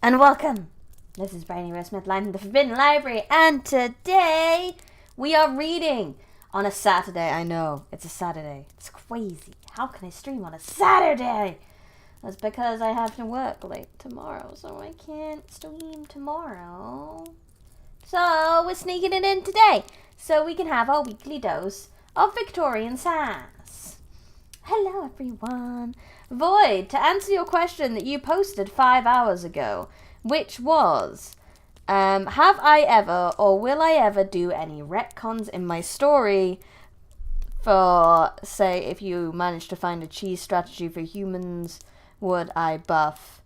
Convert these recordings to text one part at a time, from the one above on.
And welcome! This is Brainy Rose Smith, Line from the Forbidden Library, and today we are reading on a Saturday. I know, it's a Saturday. It's crazy. How can I stream on a Saturday? That's because I have to work late tomorrow, so I can't stream tomorrow. So we're sneaking it in today, so we can have our weekly dose of Victorian sass. Hello everyone. Void, to answer your question that you posted 5 hours ago, which was, have I ever or will I ever do any retcons in my story for, say, if you manage to find a cheese strategy for humans, would I buff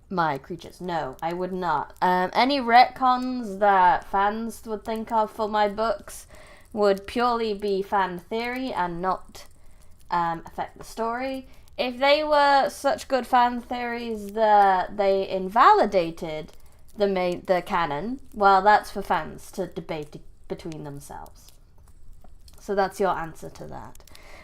my creatures? No, I would not. Any retcons that fans would think of for my books would purely be fan theory and not affect the story. If they were such good fan theories that they invalidated the canon, well, that's for fans to debate between themselves. So that's your answer to that.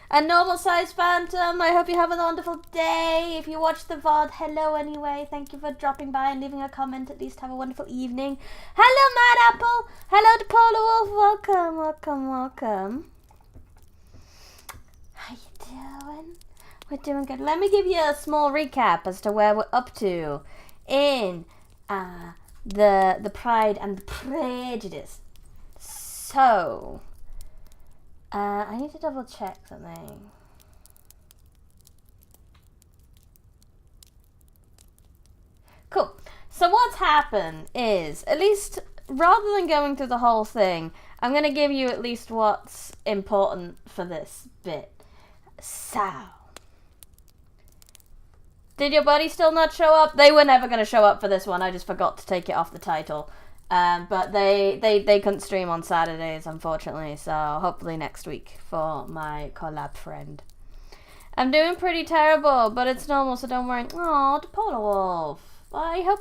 And Normal Size Phantom, I hope you have a wonderful day. If you watch the VOD, hello anyway. Thank you for dropping by and leaving a comment. At least have a wonderful evening. Hello, Mad Apple. Hello, DePaula Wolf. Welcome, welcome, welcome. How you doing? We're doing good. Let me give you a small recap as to where we're up to in the Pride and Prejudice. So, I need to double check something. Cool. So what's happened is, at least rather than going through the whole thing, I'm going to give you at least what's important for this bit. So, did your buddy still not show up? They were never going to show up for this one. I just forgot to take it off the title. But they couldn't stream on Saturdays, unfortunately. So hopefully next week for my collab friend. I'm doing pretty terrible, but it's normal, so don't worry. Oh, DePaula Wolf. I hope,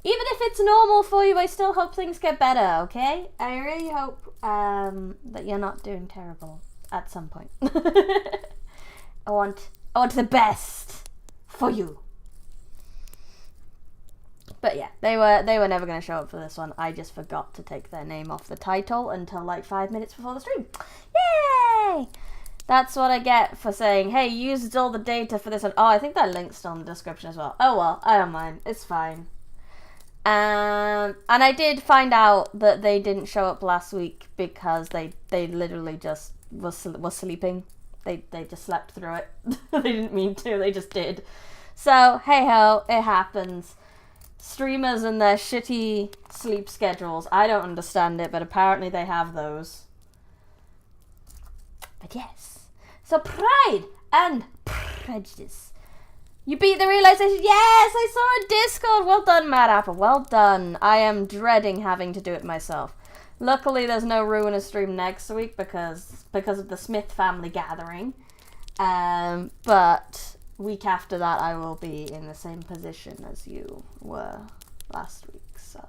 even if it's normal for you, I still hope things get better, okay? I really hope that you're not doing terrible at some point. I want the best for you. But yeah, they were never going to show up for this one. I just forgot to take their name off the title until like 5 minutes before the stream. Yay! That's what I get for saying, hey, you used all the data for this one. Oh, I think that link's still in the description as well. Oh well, I don't mind. It's fine. And I did find out that they didn't show up last week because they literally just was sleeping. They just slept through it. They didn't mean to, they just did. So, hey ho, it happens. Streamers and their shitty sleep schedules. I don't understand it, but apparently they have those. But yes. So, Pride and Prejudice. You beat the realization. Yes, I saw a Discord. Well done, Mad Apple. Well done. I am dreading having to do it myself. Luckily, there's no Ruinous stream next week because of the Smith family gathering. But week after that, I will be in the same position as you were last week. So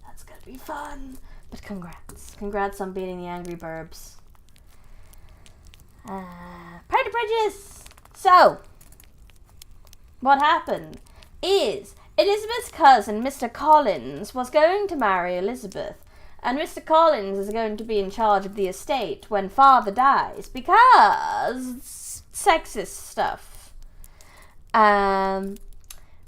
that's going to be fun. But congrats. Congrats on beating the Angry Burbs. Pride and Prejudice. So, what happened is Elizabeth's cousin, Mr. Collins, was going to marry Elizabeth. And Mr. Collins is going to be in charge of the estate when father dies because sexist stuff.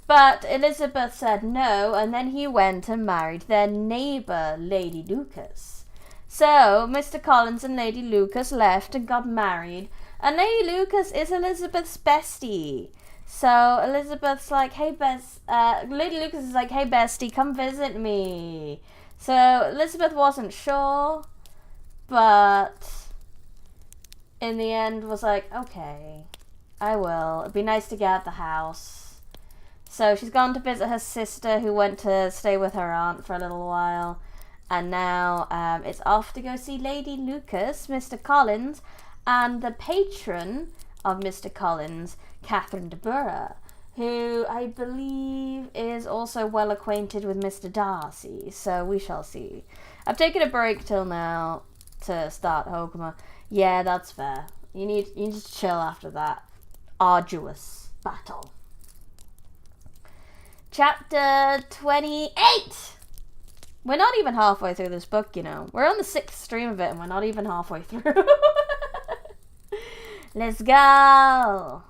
But Elizabeth said no, and then he went and married their neighbour, Lady Lucas. So Mr. Collins and Lady Lucas left and got married, and Lady Lucas is Elizabeth's bestie. So Elizabeth's like, hey, Lady Lucas is like, hey, bestie, come visit me. So Elizabeth wasn't sure, but in the end was like, okay, I will. It'd be nice to get out the house. So she's gone to visit her sister who went to stay with her aunt for a little while. And now it's off to go see Lady Lucas, Mr. Collins, and the patron of Mr. Collins, Catherine de Bourgh, who I believe is also well acquainted with Mr. Darcy, so we shall see. I've taken a break till now to start Hokuma. Yeah, that's fair. You need to chill after that arduous battle. Chapter 28! We're not even halfway through this book, you know. We're on the 6th stream of it and we're not even halfway through. Let's go!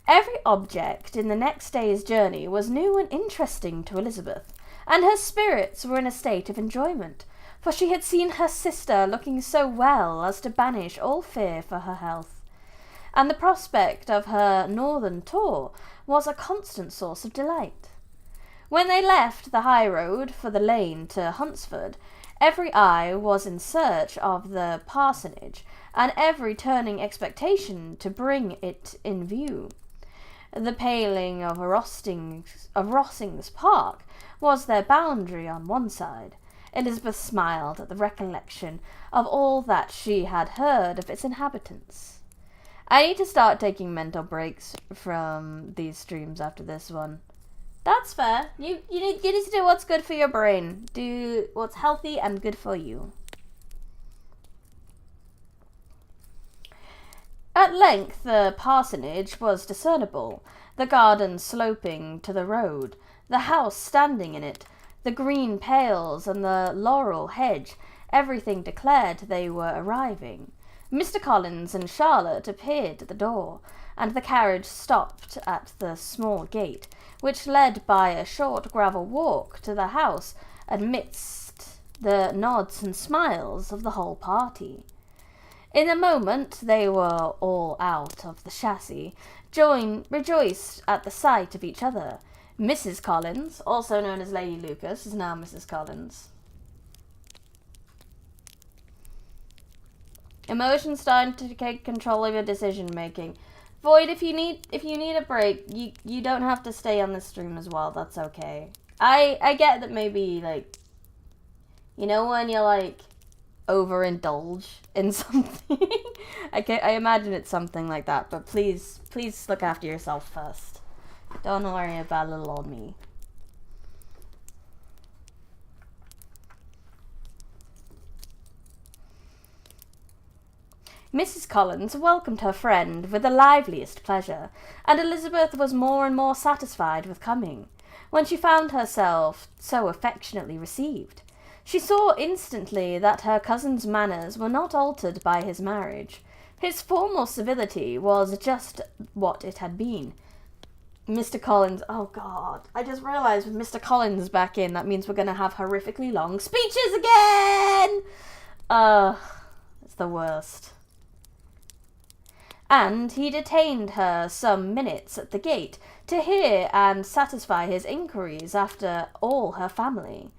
Every object in the next day's journey was new and interesting to Elizabeth, and her spirits were in a state of enjoyment, for she had seen her sister looking so well as to banish all fear for her health, and the prospect of her northern tour was a constant source of delight. When they left the high road for the lane to Hunsford, every eye was in search of the parsonage, and every turning expectation to bring it in view. The paling of Rossing's Park was their boundary on one side. Elizabeth smiled at the recollection of all that she had heard of its inhabitants. I need to start taking mental breaks from these streams after this one. That's fair. You need to do what's good for your brain. Do what's healthy and good for you. At length the parsonage was discernible, the garden sloping to the road, the house standing in it, the green pales and the laurel hedge, everything declared they were arriving. Mr. Collins and Charlotte appeared at the door, and the carriage stopped at the small gate, which led by a short gravel walk to the house amidst the nods and smiles of the whole party. In a moment they were all out of the chassis, rejoiced at the sight of each other. Mrs. Collins, also known as Lady Lucas, is now Mrs. Collins. Emotions starting to take control of your decision making. Void, if you need a break, you don't have to stay on the stream as well. That's okay. I get that maybe, like, you know when you're like overindulge in something. I imagine it's something like that, but please look after yourself first. Don't worry about little old me. Mrs. Collins welcomed her friend with the liveliest pleasure, and Elizabeth was more and more satisfied with coming, when she found herself so affectionately received. She saw instantly that her cousin's manners were not altered by his marriage. His formal civility was just what it had been. Mr. Collins, oh God, I just realised with Mr. Collins back in, that means we're going to have horrifically long speeches again! It's the worst. And he detained her some minutes at the gate to hear and satisfy his inquiries after all her family.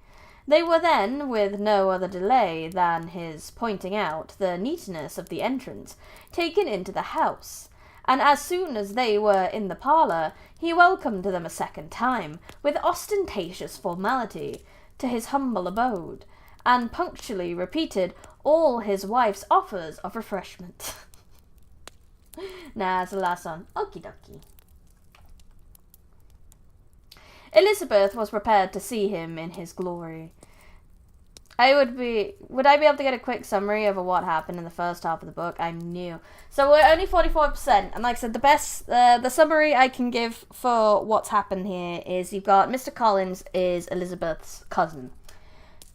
They were then, with no other delay than his pointing out the neatness of the entrance, taken into the house, and as soon as they were in the parlour, he welcomed them a second time, with ostentatious formality, to his humble abode, and punctually repeated all his wife's offers of refreshment. Nah, it's the last one. Okie dokie. Elizabeth was prepared to see him in his glory. Would I be able to get a quick summary of what happened in the first half of the book? I'm new. So we're only 44%, and like I said, the summary I can give for what's happened here is you've got Mr. Collins is Elizabeth's cousin,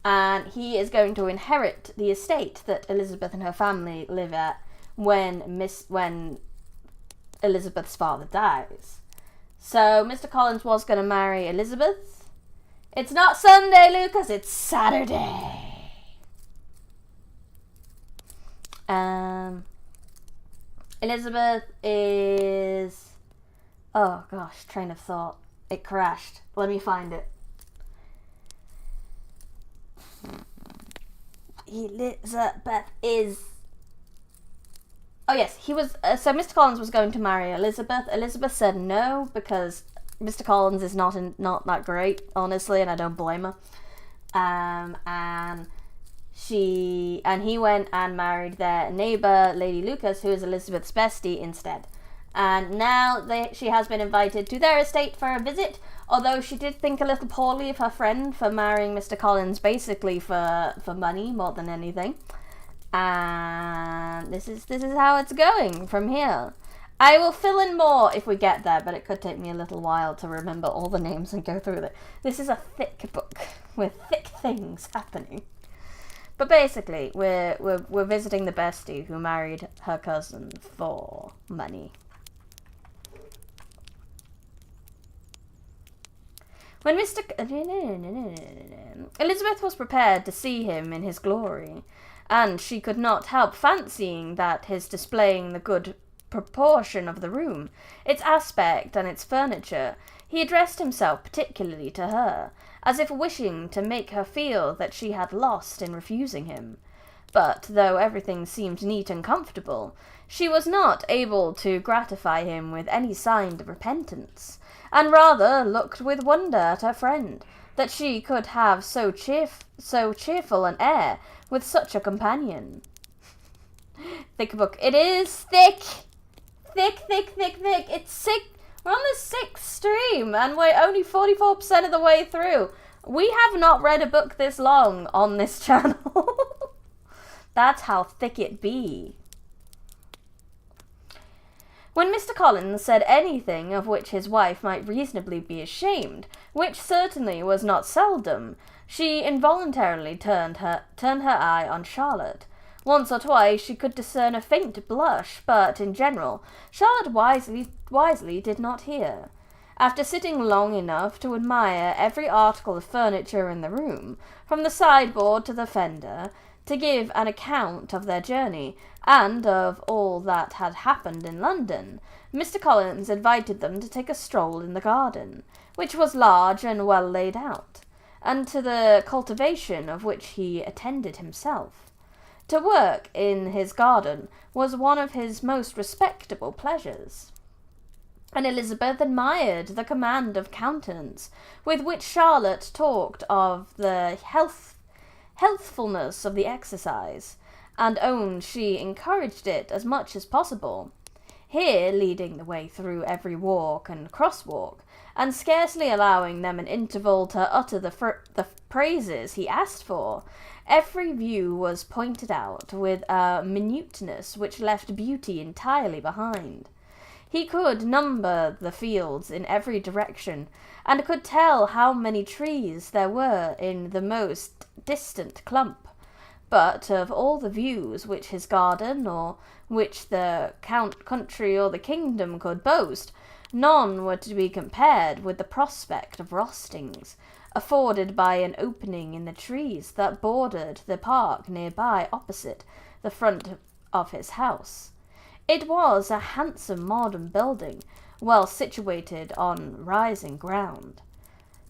and he is going to inherit the estate that Elizabeth and her family live at when Elizabeth's father dies. So Mr. Collins was going to marry Elizabeth. It's not Sunday, Lucas, it's Saturday. Elizabeth is... Oh gosh, train of thought. It crashed. Let me find it. Elizabeth is... Oh yes, he was... so Mr. Collins was going to marry Elizabeth. Elizabeth said no, because Mr. Collins is not that great, honestly, and I don't blame her. And he went and married their neighbour, Lady Lucas, who is Elizabeth's bestie, instead. And now she has been invited to their estate for a visit, although she did think a little poorly of her friend for marrying Mr. Collins basically for money more than anything. And this is how it's going from here. I will fill in more if we get there, but it could take me a little while to remember all the names and go through it. This is a thick book with thick things happening. But basically, we're visiting the bestie who married her cousin for money. When Elizabeth was prepared to see him in his glory, and she could not help fancying that his displaying the good proportion of the room, its aspect and its furniture, he addressed himself particularly to her, as if wishing to make her feel that she had lost in refusing him. But, though everything seemed neat and comfortable, she was not able to gratify him with any sign of repentance, and rather looked with wonder at her friend, that she could have so cheerful an air with such a companion. Thick book. It is thick! Thick. It's sick. We're on the 6th stream, and we're only 44% of the way through. We have not read a book this long on this channel. That's how thick it be. When Mr. Collins said anything of which his wife might reasonably be ashamed, which certainly was not seldom, she involuntarily turned her eye on Charlotte. Once or twice she could discern a faint blush, but, in general, Charlotte wisely did not hear. After sitting long enough to admire every article of furniture in the room, from the sideboard to the fender, to give an account of their journey, and of all that had happened in London, Mr. Collins invited them to take a stroll in the garden, which was large and well laid out, and to the cultivation of which he attended himself. To work in his garden was one of his most respectable pleasures, and Elizabeth admired the command of countenance with which Charlotte talked of the healthfulness of the exercise, and owned she encouraged it as much as possible, here leading the way through every walk and crosswalk, and scarcely allowing them an interval to utter the praises he asked for. Every view was pointed out with a minuteness which left beauty entirely behind. He could number the fields in every direction, and could tell how many trees there were in the most distant clump. But of all the views which his garden, or which the country or the kingdom could boast, none were to be compared with the prospect of Rostings, afforded by an opening in the trees that bordered the park nearby opposite the front of his house. It was a handsome modern building, well situated on rising ground.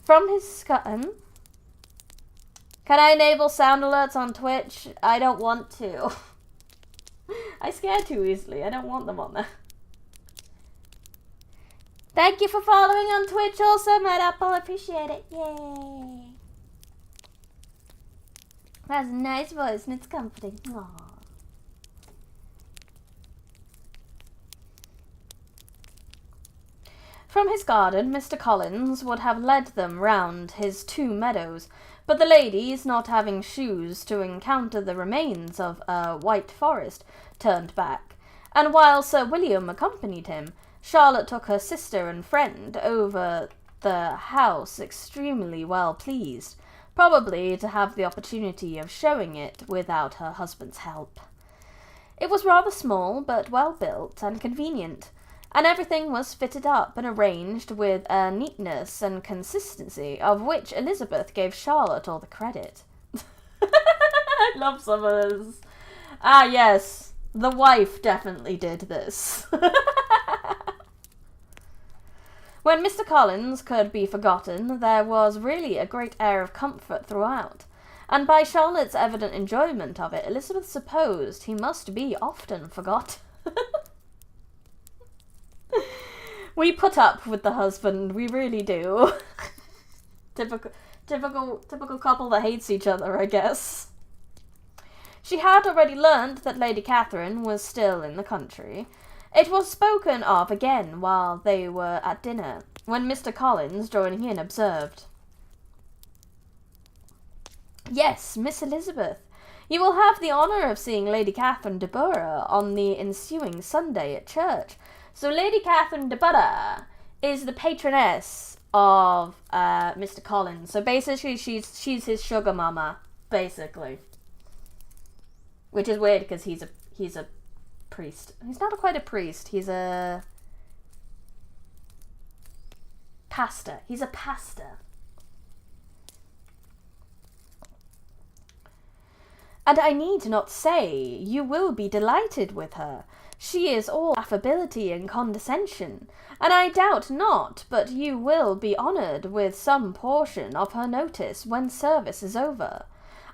From his Can I enable sound alerts on Twitch? I don't want to. I scare too easily. I don't want them on there. Thank you for following on Twitch also, Mad Apple. I appreciate it. Yay. That's a nice voice and it's comforting. Aww. From his garden, Mr. Collins would have led them round his 2 meadows, but the ladies, not having shoes to encounter the remains of a white forest, turned back, and while Sir William accompanied him, Charlotte took her sister and friend over the house extremely well pleased, probably to have the opportunity of showing it without her husband's help. It was rather small, but well built and convenient, and everything was fitted up and arranged with a neatness and consistency of which Elizabeth gave Charlotte all the credit. I love some of this. Ah, yes, the wife definitely did this. When Mr. Collins could be forgotten, there was really a great air of comfort throughout, and by Charlotte's evident enjoyment of it, Elizabeth supposed he must be often forgot. We put up with the husband, we really do. Typical couple that hates each other, I guess. She had already learnt that Lady Catherine was still in the country. It was spoken of again while they were at dinner, when Mr. Collins, joining in, observed, "Yes, Miss Elizabeth, you will have the honour of seeing Lady Catherine de Bourgh on the ensuing Sunday at church. So Lady Catherine de Butter is the patroness of Mr. Collins. So basically she's his sugar mama, basically. Which is weird because he's a priest. He's not quite a priest, he's a pastor. He's a pastor. And I need not say, you will be delighted with her. She is all affability and condescension, and I doubt not but you will be honoured with some portion of her notice when service is over.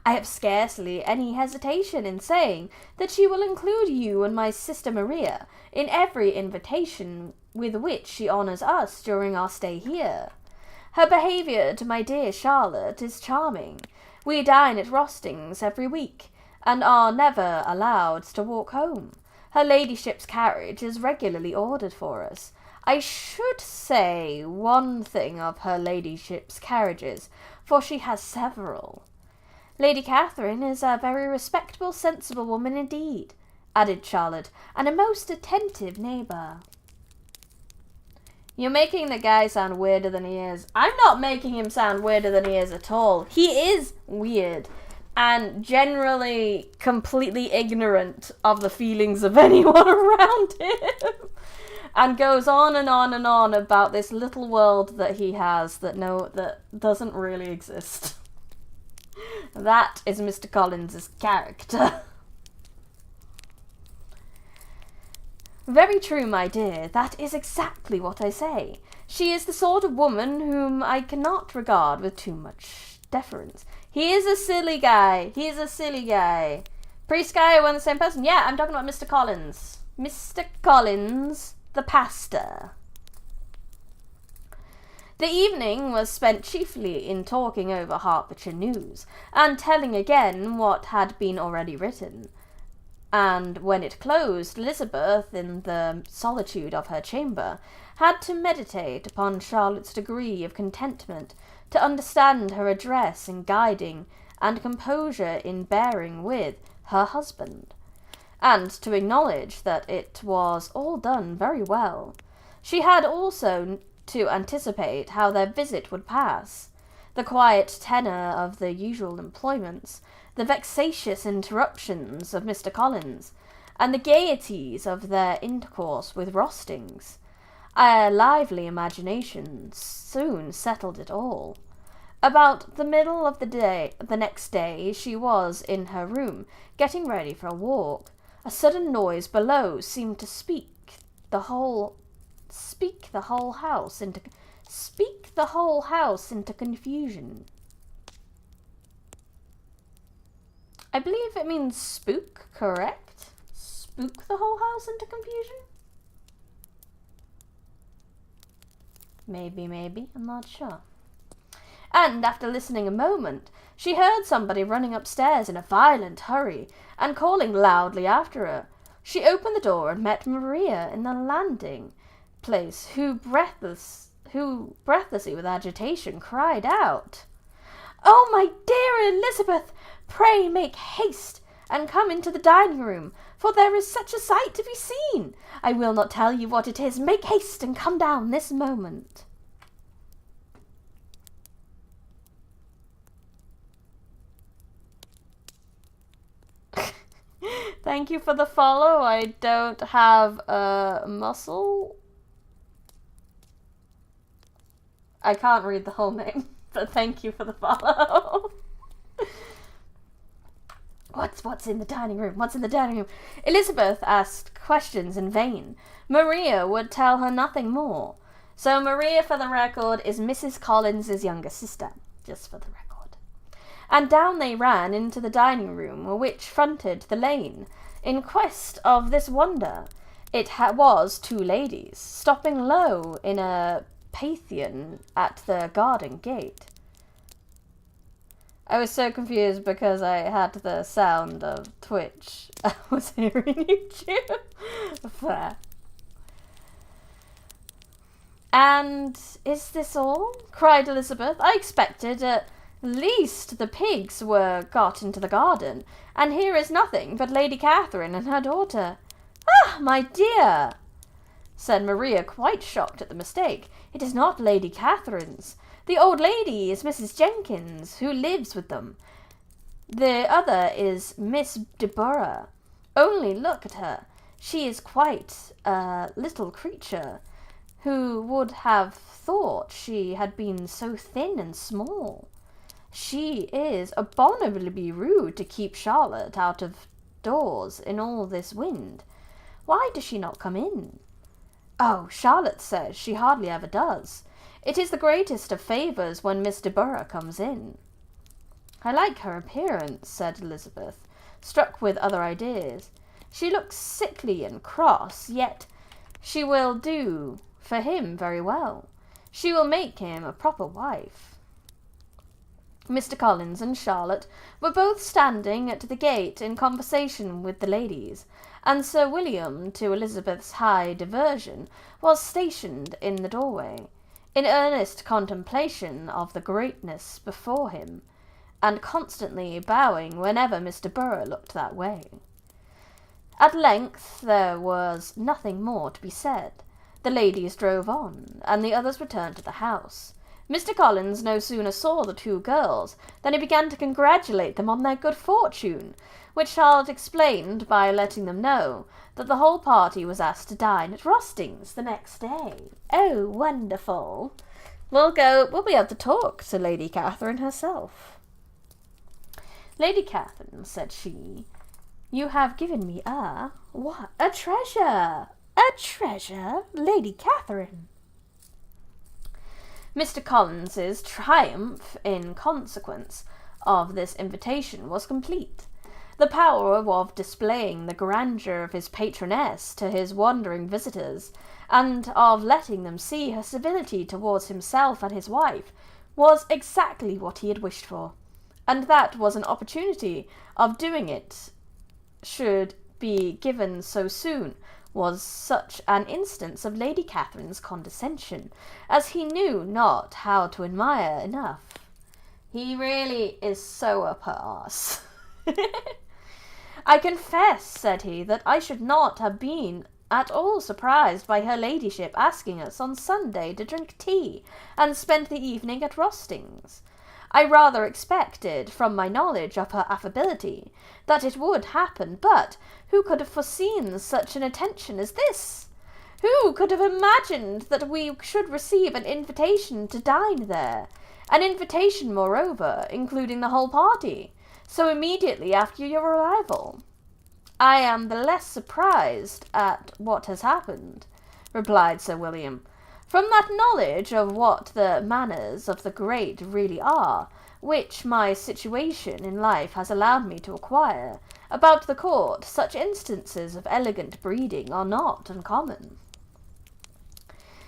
I have scarcely any hesitation in saying that she will include you and my sister Maria in every invitation with which she honours us during our stay here. Her behaviour to my dear Charlotte is charming. We dine at Rostings every week, and are never allowed to walk home. Her ladyship's carriage is regularly ordered for us. I should say one thing of her ladyship's carriages, for she has several. Lady Catherine is a very respectable, sensible woman indeed, added Charlotte, and a most attentive neighbour. You're making the guy sound weirder than he is. I'm not making him sound weirder than he is at all. He is weird and generally completely ignorant of the feelings of anyone around him. And goes on and on and on about this little world that he has that doesn't really exist. That is Mr. Collins's character. Very true, my dear. That is exactly what I say. She is the sort of woman whom I cannot regard with too much deference. He is a silly guy. He's a silly guy. Priest guy are one the same person? Yeah, I'm talking about Mr. Collins. Mr. Collins, the pastor. The evening was spent chiefly in talking over Hertfordshire news, and telling again what had been already written. And when it closed, Elizabeth, in the solitude of her chamber, had to meditate upon Charlotte's degree of contentment, to understand her address in guiding, and composure in bearing with, her husband, and to acknowledge that it was all done very well. She had also to anticipate how their visit would pass, the quiet tenor of the usual employments, the vexatious interruptions of Mr. Collins, and the gaieties of their intercourse with Rostings. A lively imagination soon settled it all. About the middle of the next day, she was in her room, getting ready for a walk. A sudden noise below seemed to speak the whole house into confusion. I believe it means spook, correct? Spook the whole house into confusion? Maybe, I'm not sure. And after listening a moment, she heard somebody running upstairs in a violent hurry, and calling loudly after her. She opened the door and met Maria in the landing place, who breathlessly with agitation cried out, "Oh, my dear Elizabeth, pray make haste and come into the dining room, for there is such a sight to be seen. I will not tell you what it is. Make haste and come down this moment." Thank you for the follow. I don't have a muscle. I can't read the whole name, but thank you for the follow. What's in the dining room? What's in the dining room? Elizabeth asked questions in vain. Maria would tell her nothing more. So Maria, for the record, is Mrs. Collins's younger sister, just for the record. And down they ran into the dining room, which fronted the lane, in quest of this wonder. It was two ladies, stopping low in a Pantheon at the garden gate. I was so confused because I had the sound of Twitch. I was hearing YouTube. Fair. "And is this all?" cried Elizabeth. "I expected at least the pigs were got into the garden, and here is nothing but Lady Catherine and her daughter." "Ah, my dear!" said Maria, quite shocked at the mistake. "It is not Lady Catherine's. The old lady is Mrs. Jenkins, who lives with them. The other is Miss Deborah. Only look at her. She is quite a little creature. Who would have thought she had been so thin and small? She is abominably rude to keep Charlotte out of doors in all this wind. Why does she not come in?" "Oh, Charlotte says she hardly ever does. It is the greatest of favours when Miss Deborah comes in." "I like her appearance," said Elizabeth, struck with other ideas. "She looks sickly and cross, yet she will do for him very well. She will make him a proper wife." Mr. Collins and Charlotte were both standing at the gate in conversation with the ladies, and Sir William, to Elizabeth's high diversion, was stationed in the doorway, in earnest contemplation of the greatness before him, and constantly bowing whenever Mr. Burrough looked that way. At length there was nothing more to be said. The ladies drove on, and the others returned to the house. Mr. Collins no sooner saw the two girls than he began to congratulate them on their good fortune, which Charlotte explained by letting them know that the whole party was asked to dine at Rostings the next day. "Oh, wonderful! We'll be able to talk to Lady Catherine herself." "Lady Catherine," said she, "you have given me what? A treasure! A treasure, Lady Catherine!" Mr. Collins's triumph in consequence of this invitation was complete. The power of displaying the grandeur of his patroness to his wandering visitors, and of letting them see her civility towards himself and his wife, was exactly what he had wished for, and that was an opportunity of doing it should be given so soon, was such an instance of Lady Catherine's condescension as he knew not how to admire enough. He really is so up her arse. "I confess," said he, "that I should not have been at all surprised by her ladyship asking us on Sunday to drink tea and spend the evening at Rostings. I rather expected, from my knowledge of her affability, that it would happen, but who could have foreseen such an attention as this? Who could have imagined that we should receive an invitation to dine there, an invitation, moreover, including the whole party, so immediately after your arrival?" "I am the less surprised at what has happened," replied Sir William, "from that knowledge of what the manners of the great really are, which my situation in life has allowed me to acquire. About the court, such instances of elegant breeding are not uncommon."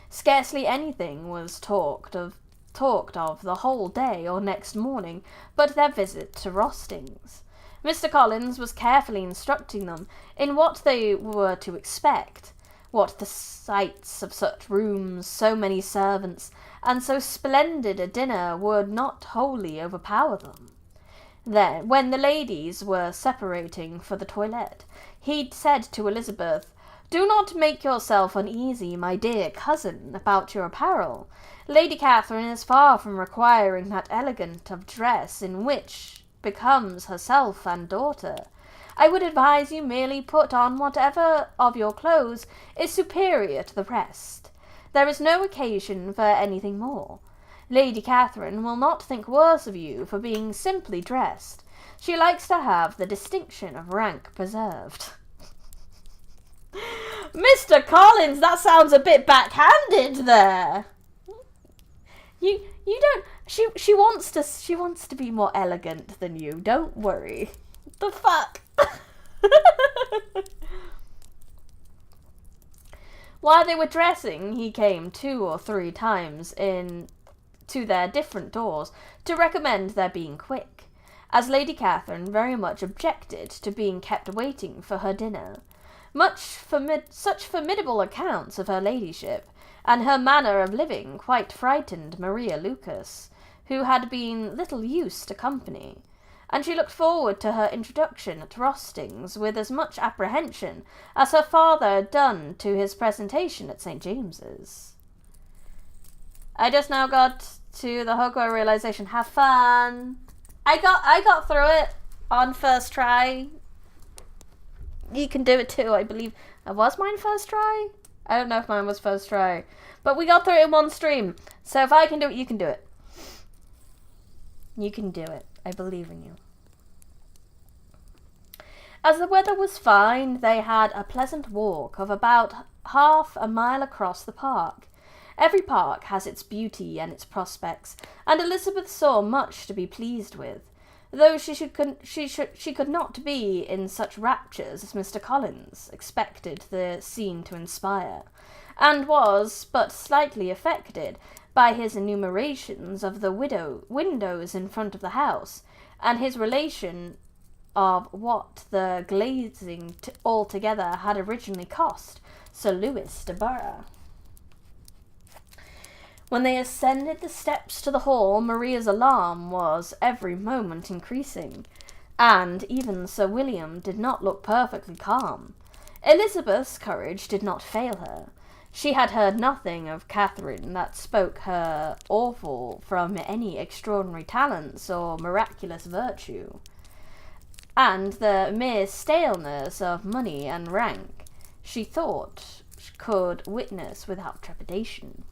Scarcely anything was talked of the whole day or next morning but their visit to Rostings. Mr. Collins was carefully instructing them in what they were to expect, what the sights of such rooms, so many servants, and so splendid a dinner would not wholly overpower them. Then, when the ladies were separating for the toilette, he said to Elizabeth, "Do not make yourself uneasy, my dear cousin, about your apparel. Lady Catherine is far from requiring that elegant of dress in which becomes herself and daughter. I would advise you merely put on whatever of your clothes is superior to the rest. There is no occasion for anything more. Lady Catherine will not think worse of you for being simply dressed. She likes to have the distinction of rank preserved." Mr. Collins, that sounds a bit backhanded there. You don't. She wants to be more elegant than you. Don't worry. The fuck. While they were dressing, he came 2 or 3 times to their different doors to recommend their being quick, as Lady Catherine very much objected to being kept waiting for her dinner. Such formidable accounts of her ladyship and her manner of living quite frightened Maria Lucas, who had been little used to company, and she looked forward to her introduction at Rostings with as much apprehension as her father had done to his presentation at St. James's. I just now got to the Hogwarts realization. Have fun. I got through it on first try. You can do it too, I believe. Was mine first try? I don't know if mine was first try. But we got through it in one stream. So if I can do it, you can do it. You can do it. I believe in you. As the weather was fine, they had a pleasant walk of about half a mile across the park. Every park has its beauty and its prospects, and Elizabeth saw much to be pleased with, though she could not be in such raptures as Mr. Collins expected the scene to inspire, and was but slightly affected by his enumerations of the windows in front of the house, and his relation of what the glazing altogether had originally cost Sir Lewis de Borough. When they ascended the steps to the hall, Maria's alarm was every moment increasing, and even Sir William did not look perfectly calm. Elizabeth's courage did not fail her. She had heard nothing of Catherine that spoke her awful from any extraordinary talents or miraculous virtue, and the mere staleness of money and rank she thought could witness without trepidation.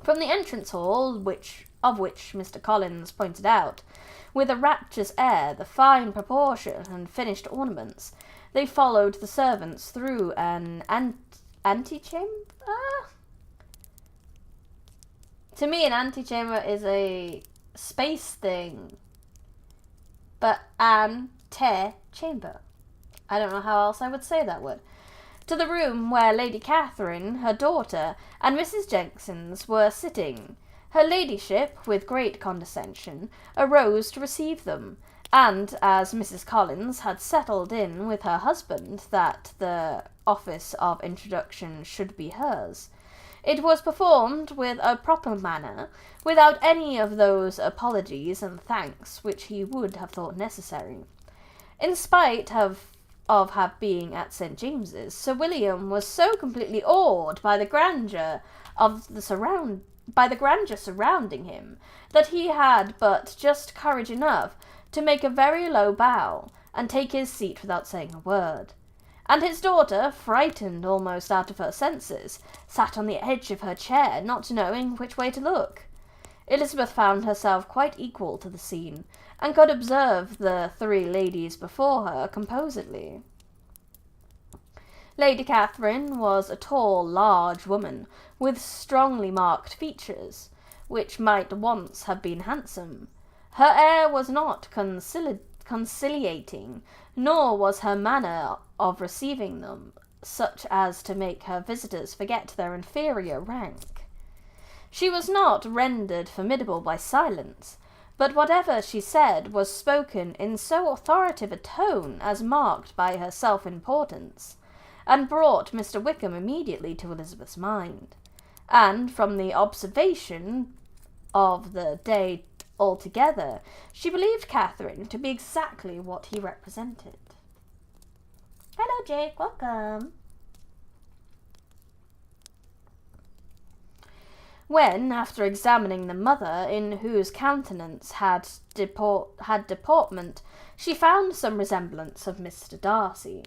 From the entrance hall, of which Mr. Collins pointed out, with a rapturous air, the fine proportion and finished ornaments, they followed the servants through an antechamber? To me, an antechamber is a space thing, but ante-chamber. I don't know how else I would say that word. To the room where Lady Catherine, her daughter, and Mrs. Jenkins were sitting. Her ladyship, with great condescension, arose to receive them, and as Mrs. Collins had settled in with her husband that the office of introduction should be hers, it was performed with a proper manner, without any of those apologies and thanks which he would have thought necessary. In spite of being at St. James's, Sir William was so completely awed by the grandeur surrounding him that he had but just courage enough to make a very low bow and take his seat without saying a word. And his daughter, frightened almost out of her senses, sat on the edge of her chair, not knowing which way to look. Elizabeth found herself quite equal to the scene, and could observe the three ladies before her composedly. Lady Catherine was a tall, large woman, with strongly marked features, which might once have been handsome. Her air was not conciliating, nor was her manner of receiving them such as to make her visitors forget their inferior rank. She was not rendered formidable by silence, but whatever she said was spoken in so authoritative a tone as marked by her self-importance, and brought Mr. Wickham immediately to Elizabeth's mind, and from the observation of the day altogether, she believed Catherine to be exactly what he represented. Hello, Jake. Welcome. When, after examining the mother, in whose countenance had deportment, she found some resemblance of Mr. Darcy,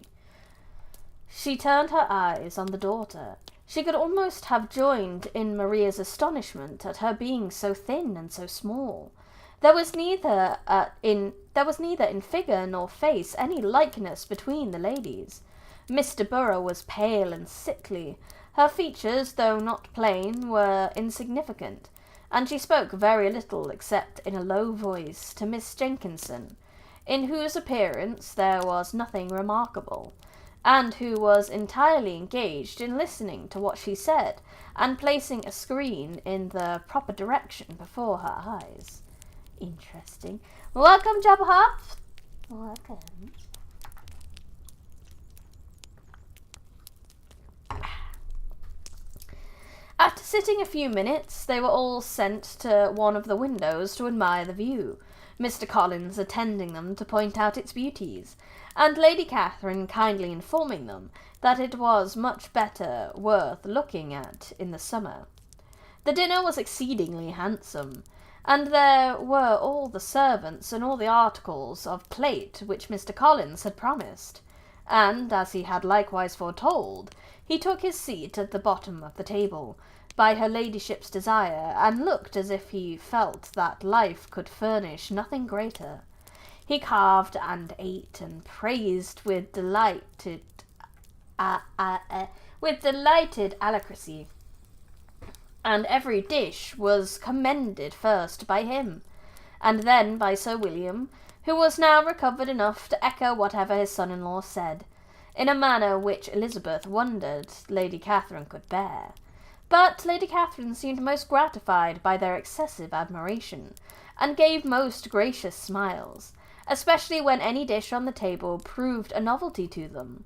she turned her eyes on the daughter. She could almost have joined in Maria's astonishment at her being so thin and so small. There was neither in figure nor face any likeness between the ladies. Miss de Borough was pale and sickly. Her features, though not plain, were insignificant, and she spoke very little except in a low voice to Miss Jenkinson, in whose appearance there was nothing remarkable, and who was entirely engaged in listening to what she said and placing a screen in the proper direction before her eyes. Interesting. Welcome, Jabba Hop. Welcome. After sitting a few minutes, they were all sent to one of the windows to admire the view. Mr. Collins attending them to point out its beauties, and Lady Catherine kindly informing them that it was much better worth looking at in the summer. The dinner was exceedingly handsome, and there were all the servants and all the articles of plate which Mr. Collins had promised, and, as he had likewise foretold, he took his seat at the bottom of the table, by her ladyship's desire, and looked as if he felt that life could furnish nothing greater. He carved and ate, and praised with delighted alacrity, and every dish was commended first by him, and then by Sir William, who was now recovered enough to echo whatever his son-in-law said, in a manner which Elizabeth wondered Lady Catherine could bear. But Lady Catherine seemed most gratified by their excessive admiration, and gave most gracious smiles, especially when any dish on the table proved a novelty to them.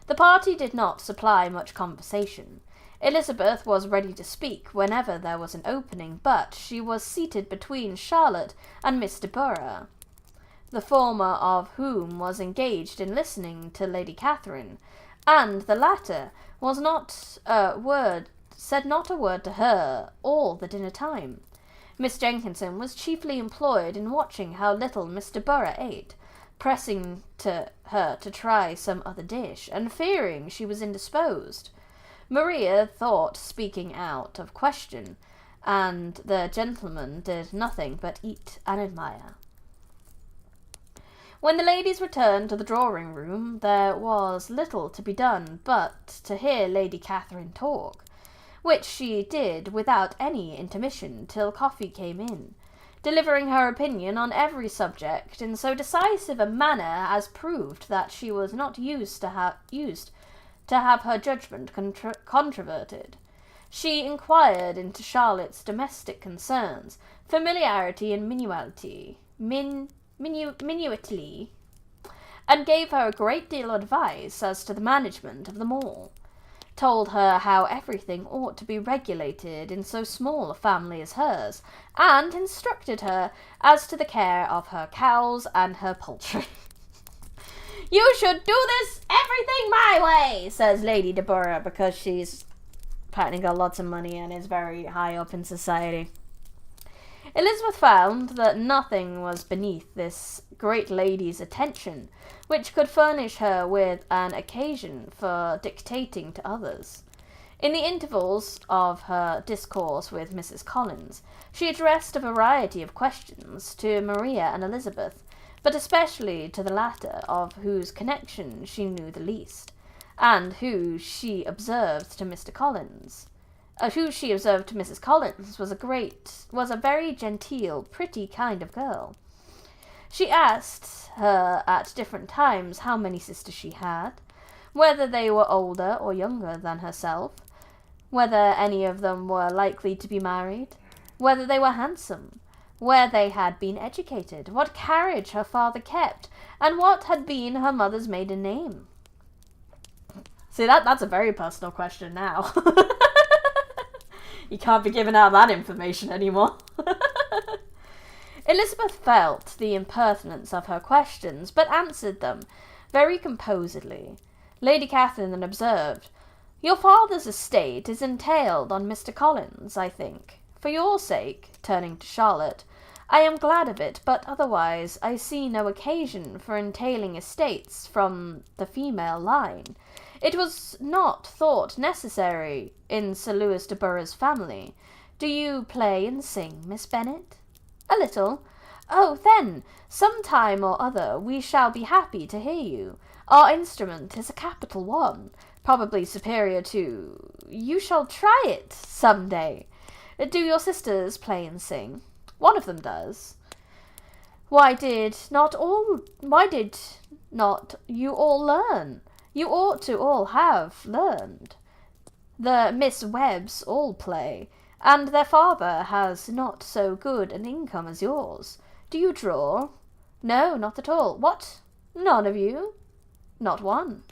The party did not supply much conversation. Elizabeth was ready to speak whenever there was an opening, but she was seated between Charlotte and Miss de Bourgh, the former of whom was engaged in listening to Lady Catherine, and the latter said not a word to her all the dinner time. Miss Jenkinson was chiefly employed in watching how little Miss de Bourgh ate, pressing to her to try some other dish, and fearing she was indisposed. Maria thought speaking out of question, and the gentlemen did nothing but eat and admire. When the ladies returned to the drawing-room, there was little to be done but to hear Lady Catherine talk, which she did without any intermission till coffee came in, delivering her opinion on every subject in so decisive a manner as proved that she was not used to have her judgment controverted. She inquired into Charlotte's domestic concerns, familiarity and minuity, and gave her a great deal of advice as to the management of them all, told her how everything ought to be regulated in so small a family as hers, and instructed her as to the care of her cows and her poultry. "You should do this everything my way," says Lady de Bourgh, because she's apparently got lots of money and is very high up in society. Elizabeth found that nothing was beneath this great lady's attention which could furnish her with an occasion for dictating to others. In the intervals of her discourse with Mrs. Collins, she addressed a variety of questions to Maria and Elizabeth, but especially to the latter, of whose connection she knew the least, and who she observed to Mrs. Collins was a very genteel, pretty kind of girl. She asked her at different times how many sisters she had, whether they were older or younger than herself, whether any of them were likely to be married, whether they were handsome, where they had been educated, what carriage her father kept, and what had been her mother's maiden name. See, that's a very personal question now. You can't be giving out that information anymore. Elizabeth felt the impertinence of her questions, but answered them very composedly. Lady Catherine then observed, "Your father's estate is entailed on Mr. Collins, I think. For your sake," turning to Charlotte, "I am glad of it, but otherwise I see no occasion for entailing estates from the female line. It was not thought necessary in Sir Lewis de Borough's family. Do you play and sing, Miss Bennet?" "A little." "Oh, then, some time or other we shall be happy to hear you. Our instrument is a capital one, probably superior to— You shall try it some day. Do your sisters play and sing?" "One of them does." Why did not you all learn? You ought to all have learned. The Miss Webbs all play, and their father has not so good an income as yours. Do you draw?" "No, not at all." "What? None of you?" "Not one."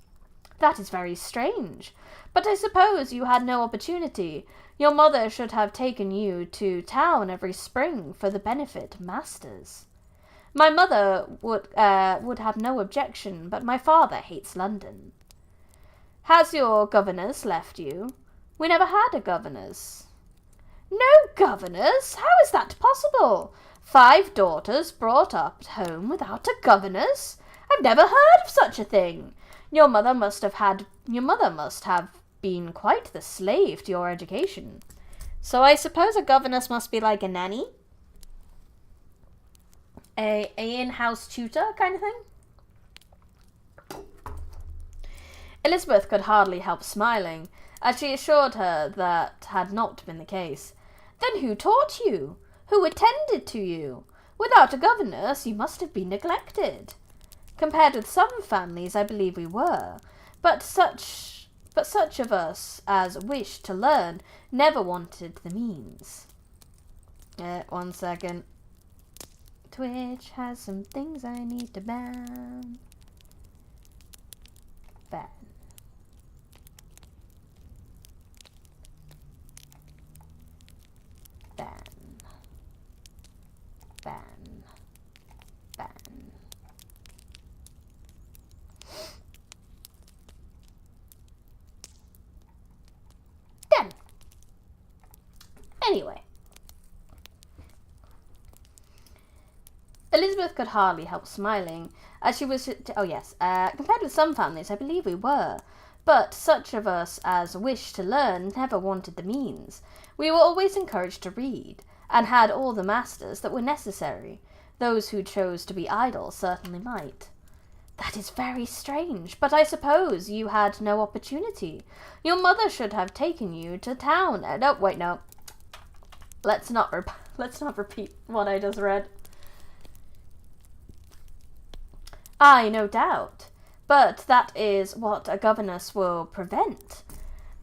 "That is very strange. But I suppose you had no opportunity. Your mother should have taken you to town every spring for the benefit of masters." My mother would have no objection, but my father hates London. Has your governess left you? We never had a governess. No governess? How is that possible? 5 daughters brought up at home without a governess? I've never heard of such a thing. Your mother must have been quite the slave to your education. So I suppose a governess must be like a nanny? A in-house tutor kind of thing? Elizabeth could hardly help smiling, as she assured her that had not been the case. Then who taught you? Who attended to you? Without a governess, you must have been neglected. Compared with some families, I believe we were, but such of us as wished to learn never wanted the means. 1 second. Twitch has some things I need to ban. Ban. Ban. Ban. Ban. Done. Anyway. Elizabeth could hardly help smiling, as she was... compared with some families, I believe we were. But such of us as wished to learn never wanted the means. We were always encouraged to read, and had all the masters that were necessary. Those who chose to be idle certainly might. That is very strange, but I suppose you had no opportunity. Your mother should have taken you to town. No. Let's not repeat what I just read. Aye, no doubt, but that is what a governess will prevent.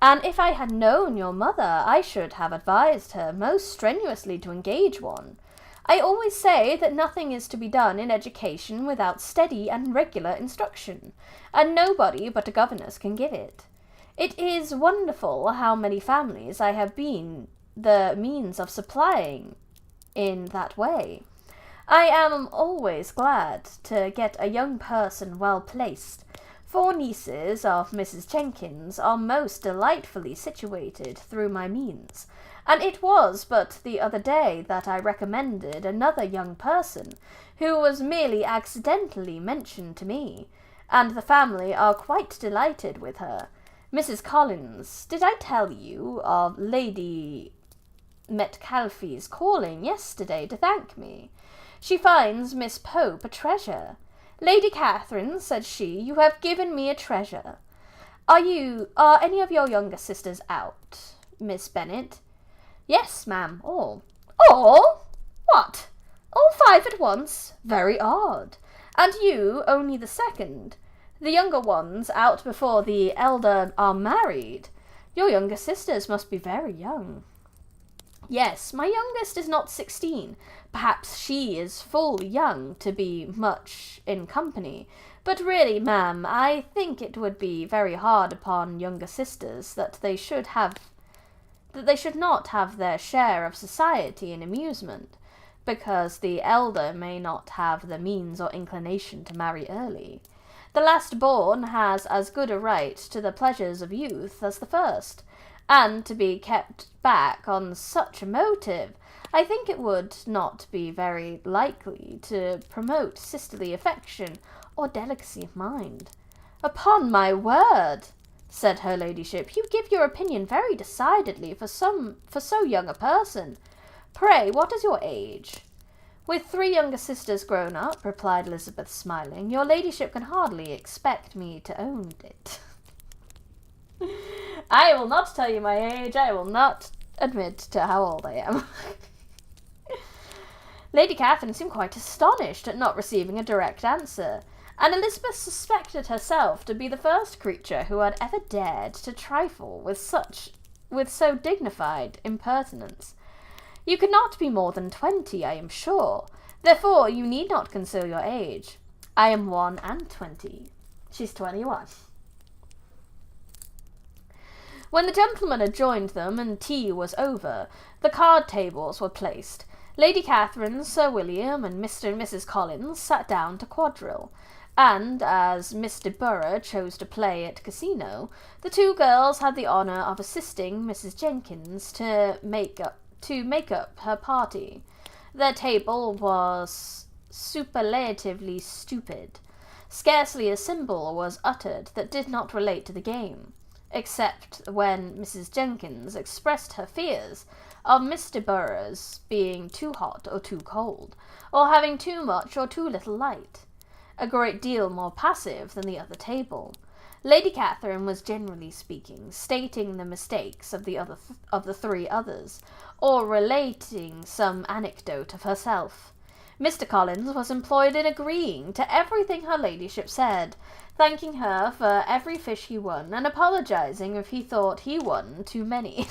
And if I had known your mother, I should have advised her most strenuously to engage one. I always say that nothing is to be done in education without steady and regular instruction, and nobody but a governess can give it. It is wonderful how many families I have been the means of supplying in that way. I am always glad to get a young person well placed. 4 nieces of Mrs. Jenkins are most delightfully situated through my means, and it was but the other day that I recommended another young person, who was merely accidentally mentioned to me, and the family are quite delighted with her. Mrs. Collins, did I tell you of Lady Metcalfe's calling yesterday to thank me? She finds Miss Pope a treasure. Lady Catherine, said she, you have given me a treasure. Are any of your younger sisters out, Miss Bennet? Yes, ma'am, all. All? What? All 5 at once? Very odd. And you only the second. The younger ones out before the elder are married. Your younger sisters must be very young. Yes, my youngest is not 16. Perhaps she is full young to be much in company. But really, ma'am, I think it would be very hard upon younger sisters that they should not have their share of society and amusement, because the elder may not have the means or inclination to marry early. The last born has as good a right to the pleasures of youth as the first, and to be kept back on such a motive, I think it would not be very likely to promote sisterly affection or delicacy of mind. Upon my word, said her ladyship, you give your opinion very decidedly for so young a person. Pray, what is your age? With 3 younger sisters grown up, replied Elizabeth, smiling, your ladyship can hardly expect me to own it. I will not tell you my age. I will not admit to how old I am. Lady Catherine seemed quite astonished at not receiving a direct answer, and Elizabeth suspected herself to be the first creature who had ever dared to trifle with so dignified impertinence. You cannot be more than 20, I am sure. Therefore, you need not conceal your age. I am 1 and 20. She's 21. When the gentlemen had joined them and tea was over, the card tables were placed. Lady Catherine, Sir William, and Mr. and Mrs. Collins sat down to quadrille, and as Miss de Burgh chose to play at casino, the two girls had the honour of assisting Mrs. Jenkins to make up her party. Their table was superlatively stupid. Scarcely a syllable was uttered that did not relate to the game, except when Mrs. Jenkins expressed her fears of Miss de Burgh's being too hot or too cold, or having too much or too little light. A great deal more passive than the other table. Lady Catherine was, generally speaking, stating the mistakes of the three others, or relating some anecdote of herself. Mr. Collins was employed in agreeing to everything her ladyship said, thanking her for every fish he won, and apologising if he thought he won too many.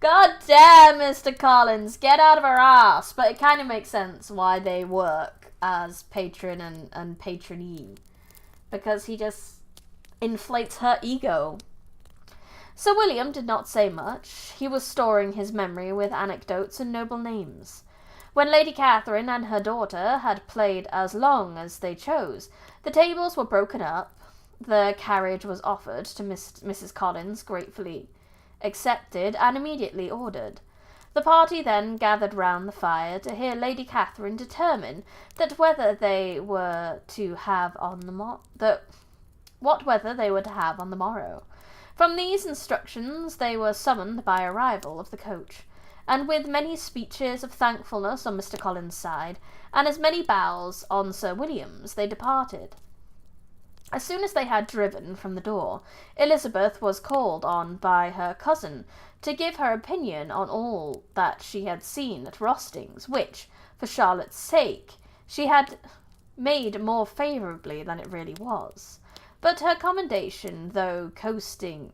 God damn, Mr. Collins, get out of her ass! But it kind of makes sense why they work as patron and patronee, because he just inflates her ego. Sir William did not say much. He was storing his memory with anecdotes and noble names. When Lady Catherine and her daughter had played as long as they chose, the tables were broken up. The carriage was offered to Mrs. Collins, gratefully accepted and immediately ordered. The party then gathered round the fire to hear Lady Catherine determine what weather they were to have on the morrow. From these instructions they were summoned by arrival of the coach, and with many speeches of thankfulness on Mr. Collins' side, and as many bows on Sir William's, they departed. As soon as they had driven from the door, Elizabeth was called on by her cousin to give her opinion on all that she had seen at Rostings, which, for Charlotte's sake, she had made more favourably than it really was. But her commendation, though costing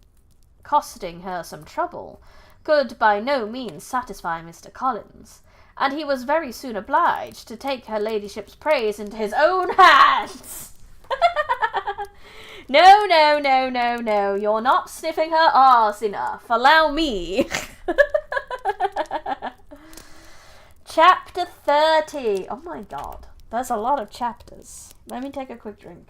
her some trouble, could by no means satisfy Mr. Collins, and he was very soon obliged to take her ladyship's praise into his own hands. No, you're not sniffing her arse enough. Allow me. Chapter 30. Oh my god, there's a lot of chapters. Let me take a quick drink.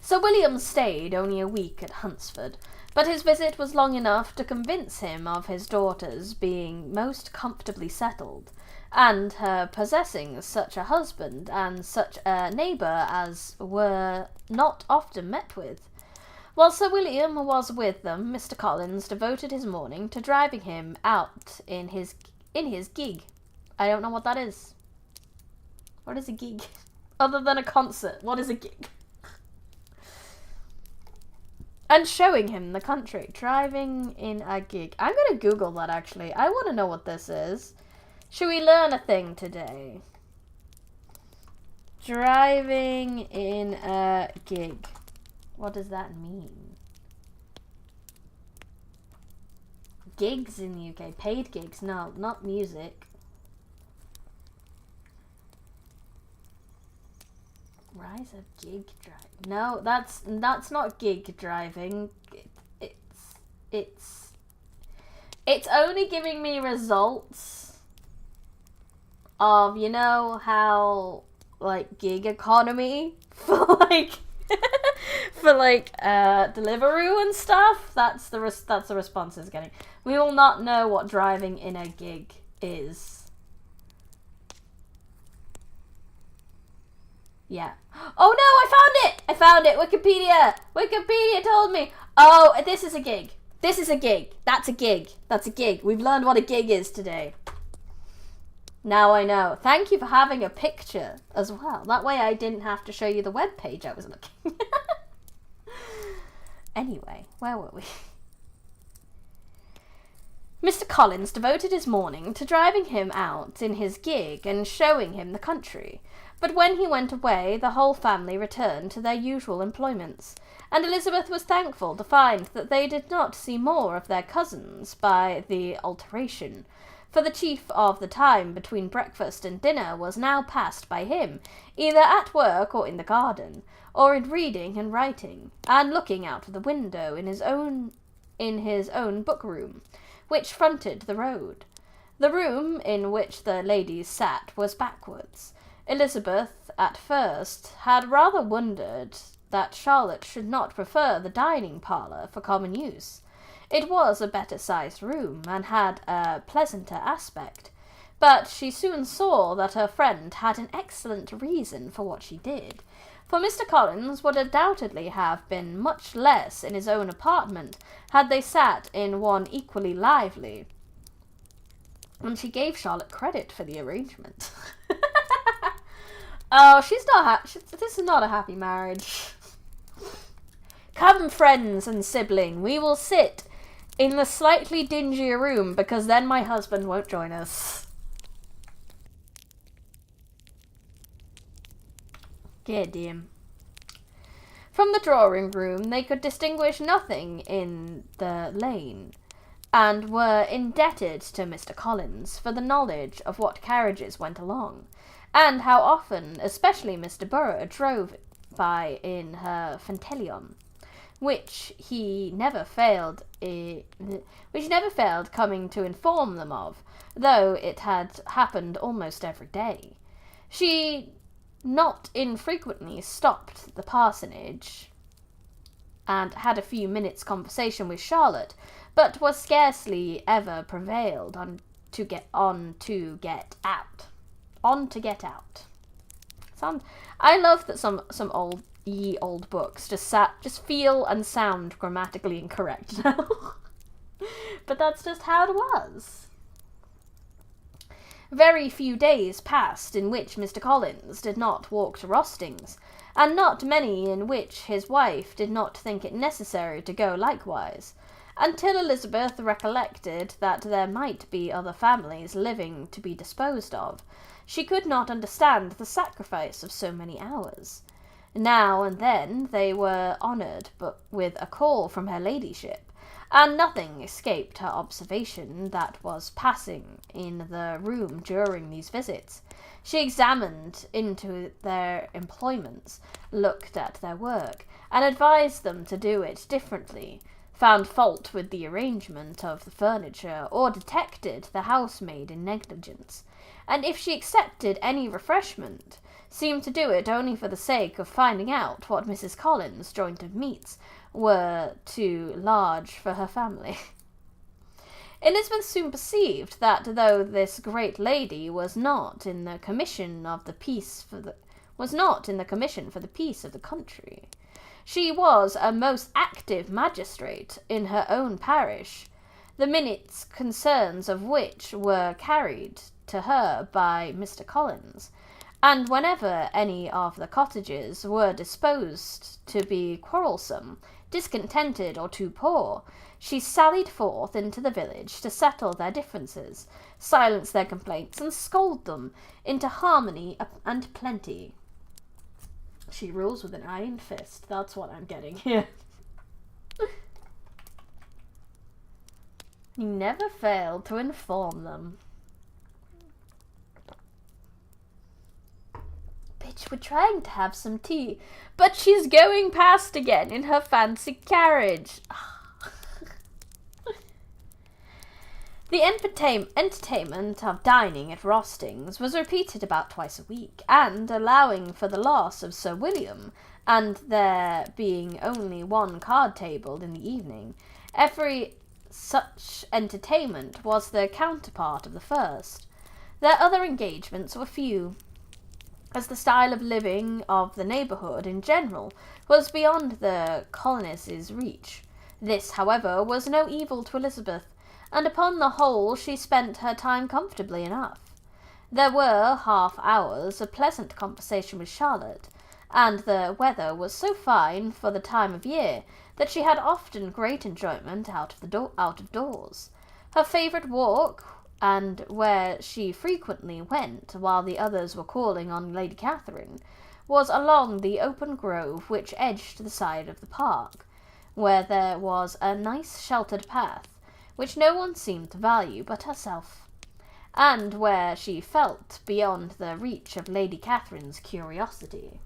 Sir William stayed only a week at Hunsford, but his visit was long enough to convince him of his daughter's being most comfortably settled, and her possessing such a husband and such a neighbour as were not often met with. While Sir William was with them, Mr. Collins devoted his morning to driving him out in his gig. I don't know what that is. What is a gig? Other than a concert, what is a gig? And showing him the country. Driving in a gig. I'm going to Google that, actually. I want to know what this is. Should we learn a thing today? Driving in a gig. What does that mean? Gigs in the UK. Paid gigs. No, not music. Rise of gig driving. No, that's not gig driving. It's only giving me results of, you know how like gig economy for Deliveroo and stuff. That's the response it's getting. We will not know what driving in a gig is. Yeah. Oh no, I found it! Wikipedia told me! Oh, this is a gig. That's a gig. We've learned what a gig is today. Now I know. Thank you for having a picture as well. That way I didn't have to show you the web page I was looking. Anyway, where were we? Mr. Collins devoted his morning to driving him out in his gig and showing him the country. But when he went away, the whole family returned to their usual employments, and Elizabeth was thankful to find that they did not see more of their cousins by the alteration, for the chief of the time between breakfast and dinner was now passed by him, either at work or in the garden, or in reading and writing, and looking out of the window in his own book-room, which fronted the road. The room in which the ladies sat was backwards. Elizabeth, at first, had rather wondered that Charlotte should not prefer the dining-parlour for common use. It was a better-sized room, and had a pleasanter aspect, but she soon saw that her friend had an excellent reason for what she did, for Mr. Collins would undoubtedly have been much less in his own apartment had they sat in one equally lively, and she gave Charlotte credit for the arrangement. Oh, this is not a happy marriage. Come, friends and sibling, we will sit in the slightly dingier room, because then my husband won't join us. God damn. From the drawing-room they could distinguish nothing in the lane, and were indebted to Mr. Collins for the knowledge of what carriages went along, and how often, especially Mr. Burrough, drove by in her Callion, which never failed coming to inform them of, though it had happened almost every day. She not infrequently stopped at the parsonage and had a few minutes' conversation with Charlotte, but was scarcely ever prevailed on to get out. I love that some old books just feel and sound grammatically incorrect now. But that's just how it was. Very few days passed in which Mr. Collins did not walk to Rostings, and not many in which his wife did not think it necessary to go likewise, until Elizabeth recollected that there might be other families living to be disposed of. She could not understand the sacrifice of so many hours. Now and then they were honoured with a call from her ladyship, and nothing escaped her observation that was passing in the room during these visits. She examined into their employments, looked at their work, and advised them to do it differently, found fault with the arrangement of the furniture, or detected the housemaid in negligence, and if she accepted any refreshment, seemed to do it only for the sake of finding out what Mrs. Collins' joint of meats were too large for her family. Elizabeth soon perceived that though this great lady was not in the commission for the peace of the country, she was a most active magistrate in her own parish, the minutes concerns of which were carried to her by Mr. Collins, and whenever any of the cottagers were disposed to be quarrelsome, discontented, or too poor, she sallied forth into the village to settle their differences, silence their complaints, and scold them into harmony and plenty. She rules with an iron fist. That's what I'm getting here. He never failed to inform them. Bitch, we're trying to have some tea, but she's going past again in her fancy carriage. The entertainment of dining at Rostings was repeated about twice a week, and, allowing for the loss of Sir William, and there being only one card table in the evening, every such entertainment was the counterpart of the first. Their other engagements were few, as the style of living of the neighbourhood in general was beyond the colonists' reach. This, however, was no evil to Elizabeth, and upon the whole she spent her time comfortably enough. There were half-hours of pleasant conversation with Charlotte, and the weather was so fine for the time of year that she had often great enjoyment out of doors. Her favourite walk, and where she frequently went while the others were calling on Lady Catherine, was along the open grove which edged the side of the park, where there was a nice sheltered path, which no one seemed to value but herself. and where she felt beyond the reach of Lady Catherine's curiosity.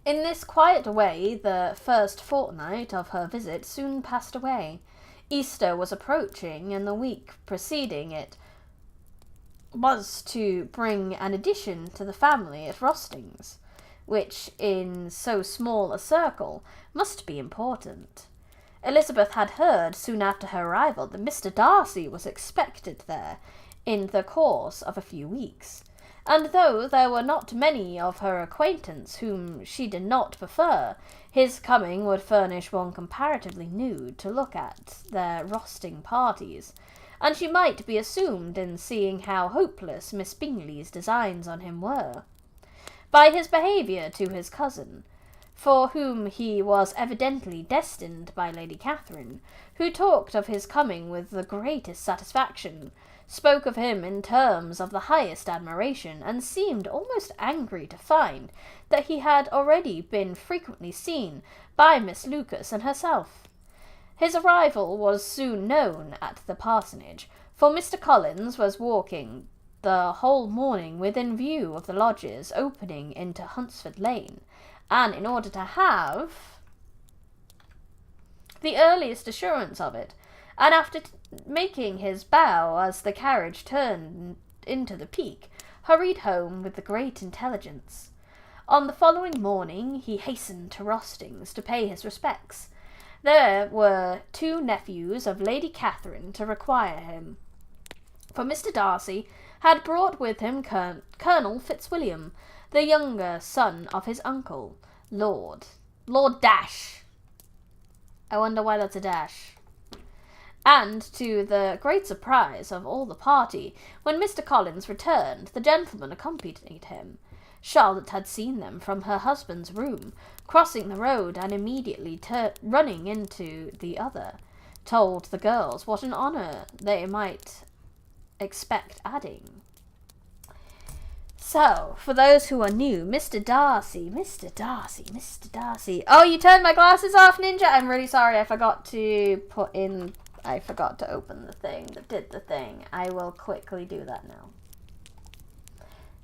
In this quiet way, the first fortnight of her visit soon passed away. Easter was approaching, and the week preceding it was to bring an addition to the family at Rostings, which, in so small a circle, must be important. Elizabeth had heard, soon after her arrival, that Mr. Darcy was expected there in the course of a few weeks, and though there were not many of her acquaintance whom she did not prefer, his coming would furnish one comparatively new to look at their Rosting parties, and she might be assumed in seeing how hopeless Miss Bingley's designs on him were. By his behaviour to his cousin, for whom he was evidently destined by Lady Catherine, who talked of his coming with the greatest satisfaction, spoke of him in terms of the highest admiration, and seemed almost angry to find that he had already been frequently seen by Miss Lucas and herself. His arrival was soon known at the parsonage, for Mr. Collins was walking the whole morning within view of the lodges opening into Hunsford Lane, and in order to have the earliest assurance of it, and after making his bow as the carriage turned into the Peak, hurried home with the great intelligence. On the following morning he hastened to Rostings to pay his respects. There were 2 nephews of Lady Catherine to require him, for Mr. Darcy had brought with him Colonel Fitzwilliam, the younger son of his uncle, Lord Dash. I wonder why that's a dash. And to the great surprise of all the party, when Mr. Collins returned, the gentleman accompanied him. Charlotte had seen them from her husband's room, crossing the road and immediately running into the other, told the girls what an honour they might expect adding. So, for those who are new, Mr. Darcy. Oh, you turned my glasses off, Ninja? I'm really sorry, I forgot to open the thing that did the thing. I will quickly do that now.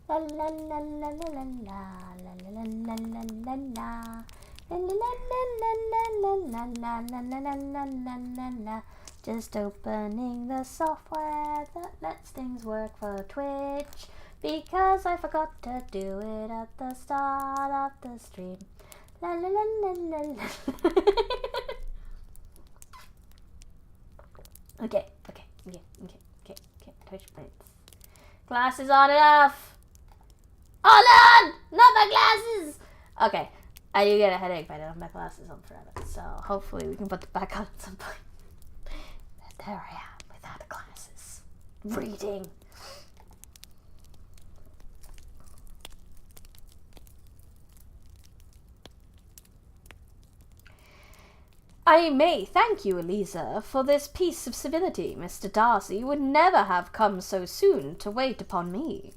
La la la la la la la la la la la la. Just opening the software that lets things work for Twitch, because I forgot to do it at the start of the stream. La la la la la la. Okay. Twitch points. Glasses on and off. Hold on! Not my glasses! Okay. I do get a headache if I don't have my glasses on forever, so hopefully we can put them back on at some point. But there I am, without glasses. Reading. I may thank you, Eliza, for this piece of civility. Mr. Darcy would never have come so soon to wait upon me.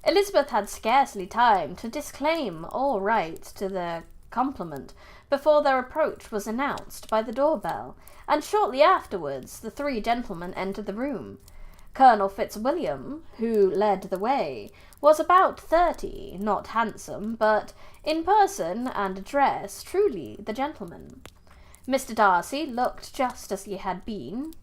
Elizabeth had scarcely time to disclaim all right to the compliment before their approach was announced by the doorbell, and shortly afterwards the 3 gentlemen entered the room. Colonel Fitzwilliam, who led the way, was about 30, not handsome, but in person and address truly the gentleman. Mr. Darcy looked just as he had been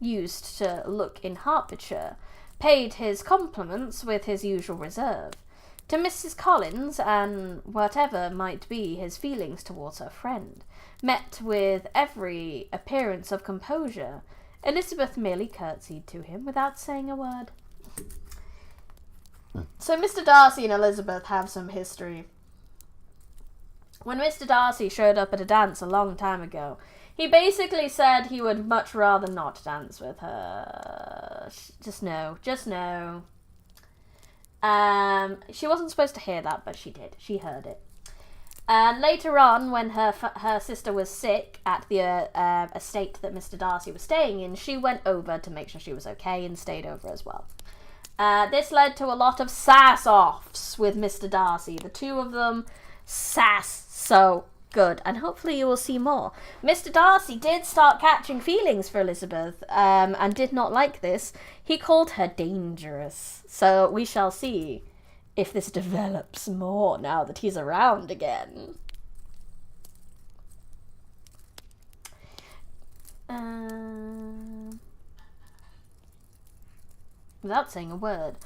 used to look in Hertfordshire, paid his compliments with his usual reserve to Mrs. Collins, and whatever might be his feelings towards her friend, met with every appearance of composure. Elizabeth merely curtsied to him without saying a word. So Mr. Darcy and Elizabeth have some history. When Mr. Darcy showed up at a dance a long time ago, he basically said he would much rather not dance with her. Just no. She wasn't supposed to hear that, but she did. She heard it. And later on, when her sister was sick at the estate that Mr. Darcy was staying in, she went over to make sure she was okay and stayed over as well. This led to a lot of sass-offs with Mr. Darcy. The 2 of them sass so Good, and hopefully you will see more. Mr. Darcy did start catching feelings for Elizabeth, and did not like this. He called her dangerous. So we shall see if this develops more now that he's around again. Without saying a word,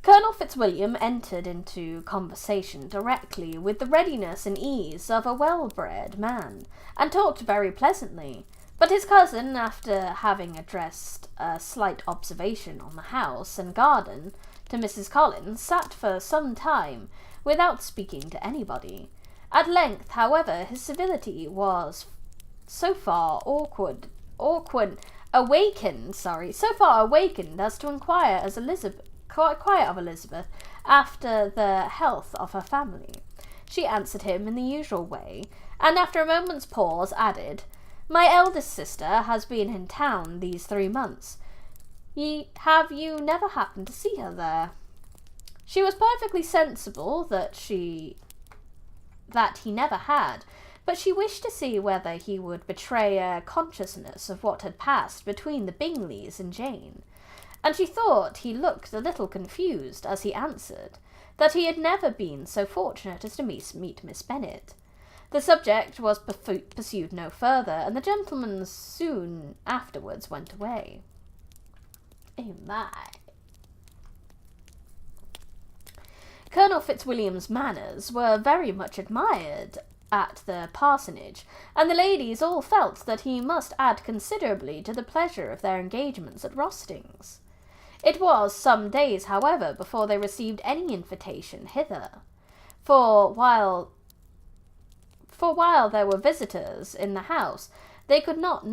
Colonel Fitzwilliam entered into conversation directly with the readiness and ease of a well-bred man, and talked very pleasantly, but his cousin, after having addressed a slight observation on the house and garden to Mrs. Collins, sat for some time without speaking to anybody. At length, however, his civility was so far awakened as to inquire of Elizabeth after the health of her family. She answered him in the usual way, and after a moment's pause added, "My eldest sister has been in town these 3 months. Have you never happened to see her there?" She was perfectly sensible that he never had, but she wished to see whether he would betray a consciousness of what had passed between the Bingleys and Jane, and she thought he looked a little confused as he answered that he had never been so fortunate as to meet Miss Bennet. The subject was pursued no further, and the gentlemen soon afterwards went away. Oh my. Colonel Fitzwilliam's manners were very much admired at the parsonage, and the ladies all felt that he must add considerably to the pleasure of their engagements at Rostings. It was some days, however, before they received any invitation hither, for while there were visitors in the house, they could not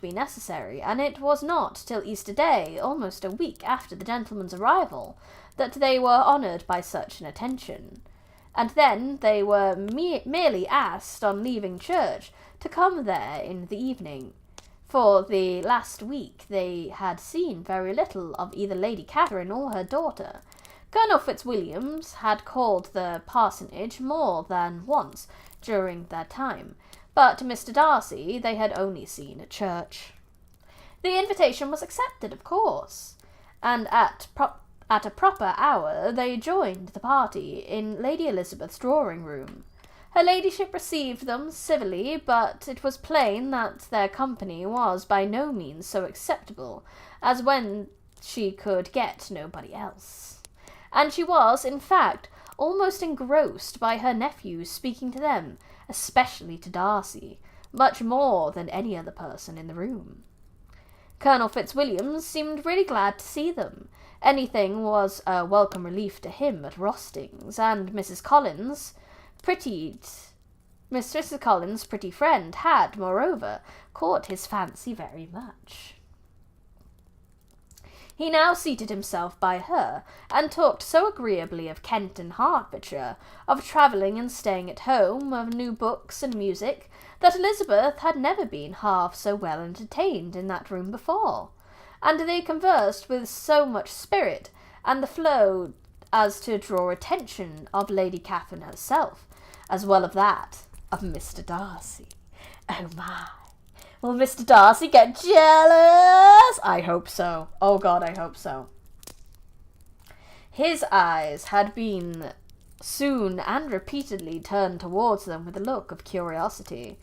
be necessary, and it was not till Easter Day, almost a week after the gentlemen's arrival, that they were honoured by such an attention, and then they were merely asked on leaving church to come there in the evening. For the last week they had seen very little of either Lady Catherine or her daughter. Colonel Fitzwilliam had called the parsonage more than once during that time, but Mr. Darcy they had only seen at church. The invitation was accepted, of course, and at a proper hour they joined the party in Lady Elizabeth's drawing-room. Her ladyship received them civilly, but it was plain that their company was by no means so acceptable as when she could get nobody else, and she was, in fact, almost engrossed by her nephews speaking to them, especially to Darcy, much more than any other person in the room. Colonel Fitzwilliam seemed really glad to see them. Anything was a welcome relief to him at Rostings, and Mrs. Collins' pretty friend had, moreover, caught his fancy very much. He now seated himself by her, and talked so agreeably of Kent and Hertfordshire, of travelling and staying at home, of new books and music, that Elizabeth had never been half so well entertained in that room before, and they conversed with so much spirit and the flow as to draw attention of Lady Catherine herself, as well as that of Mr. Darcy. Oh my! Will Mr. Darcy get jealous? I hope so. Oh God, I hope so. His eyes had been soon and repeatedly turned towards them with a look of curiosity,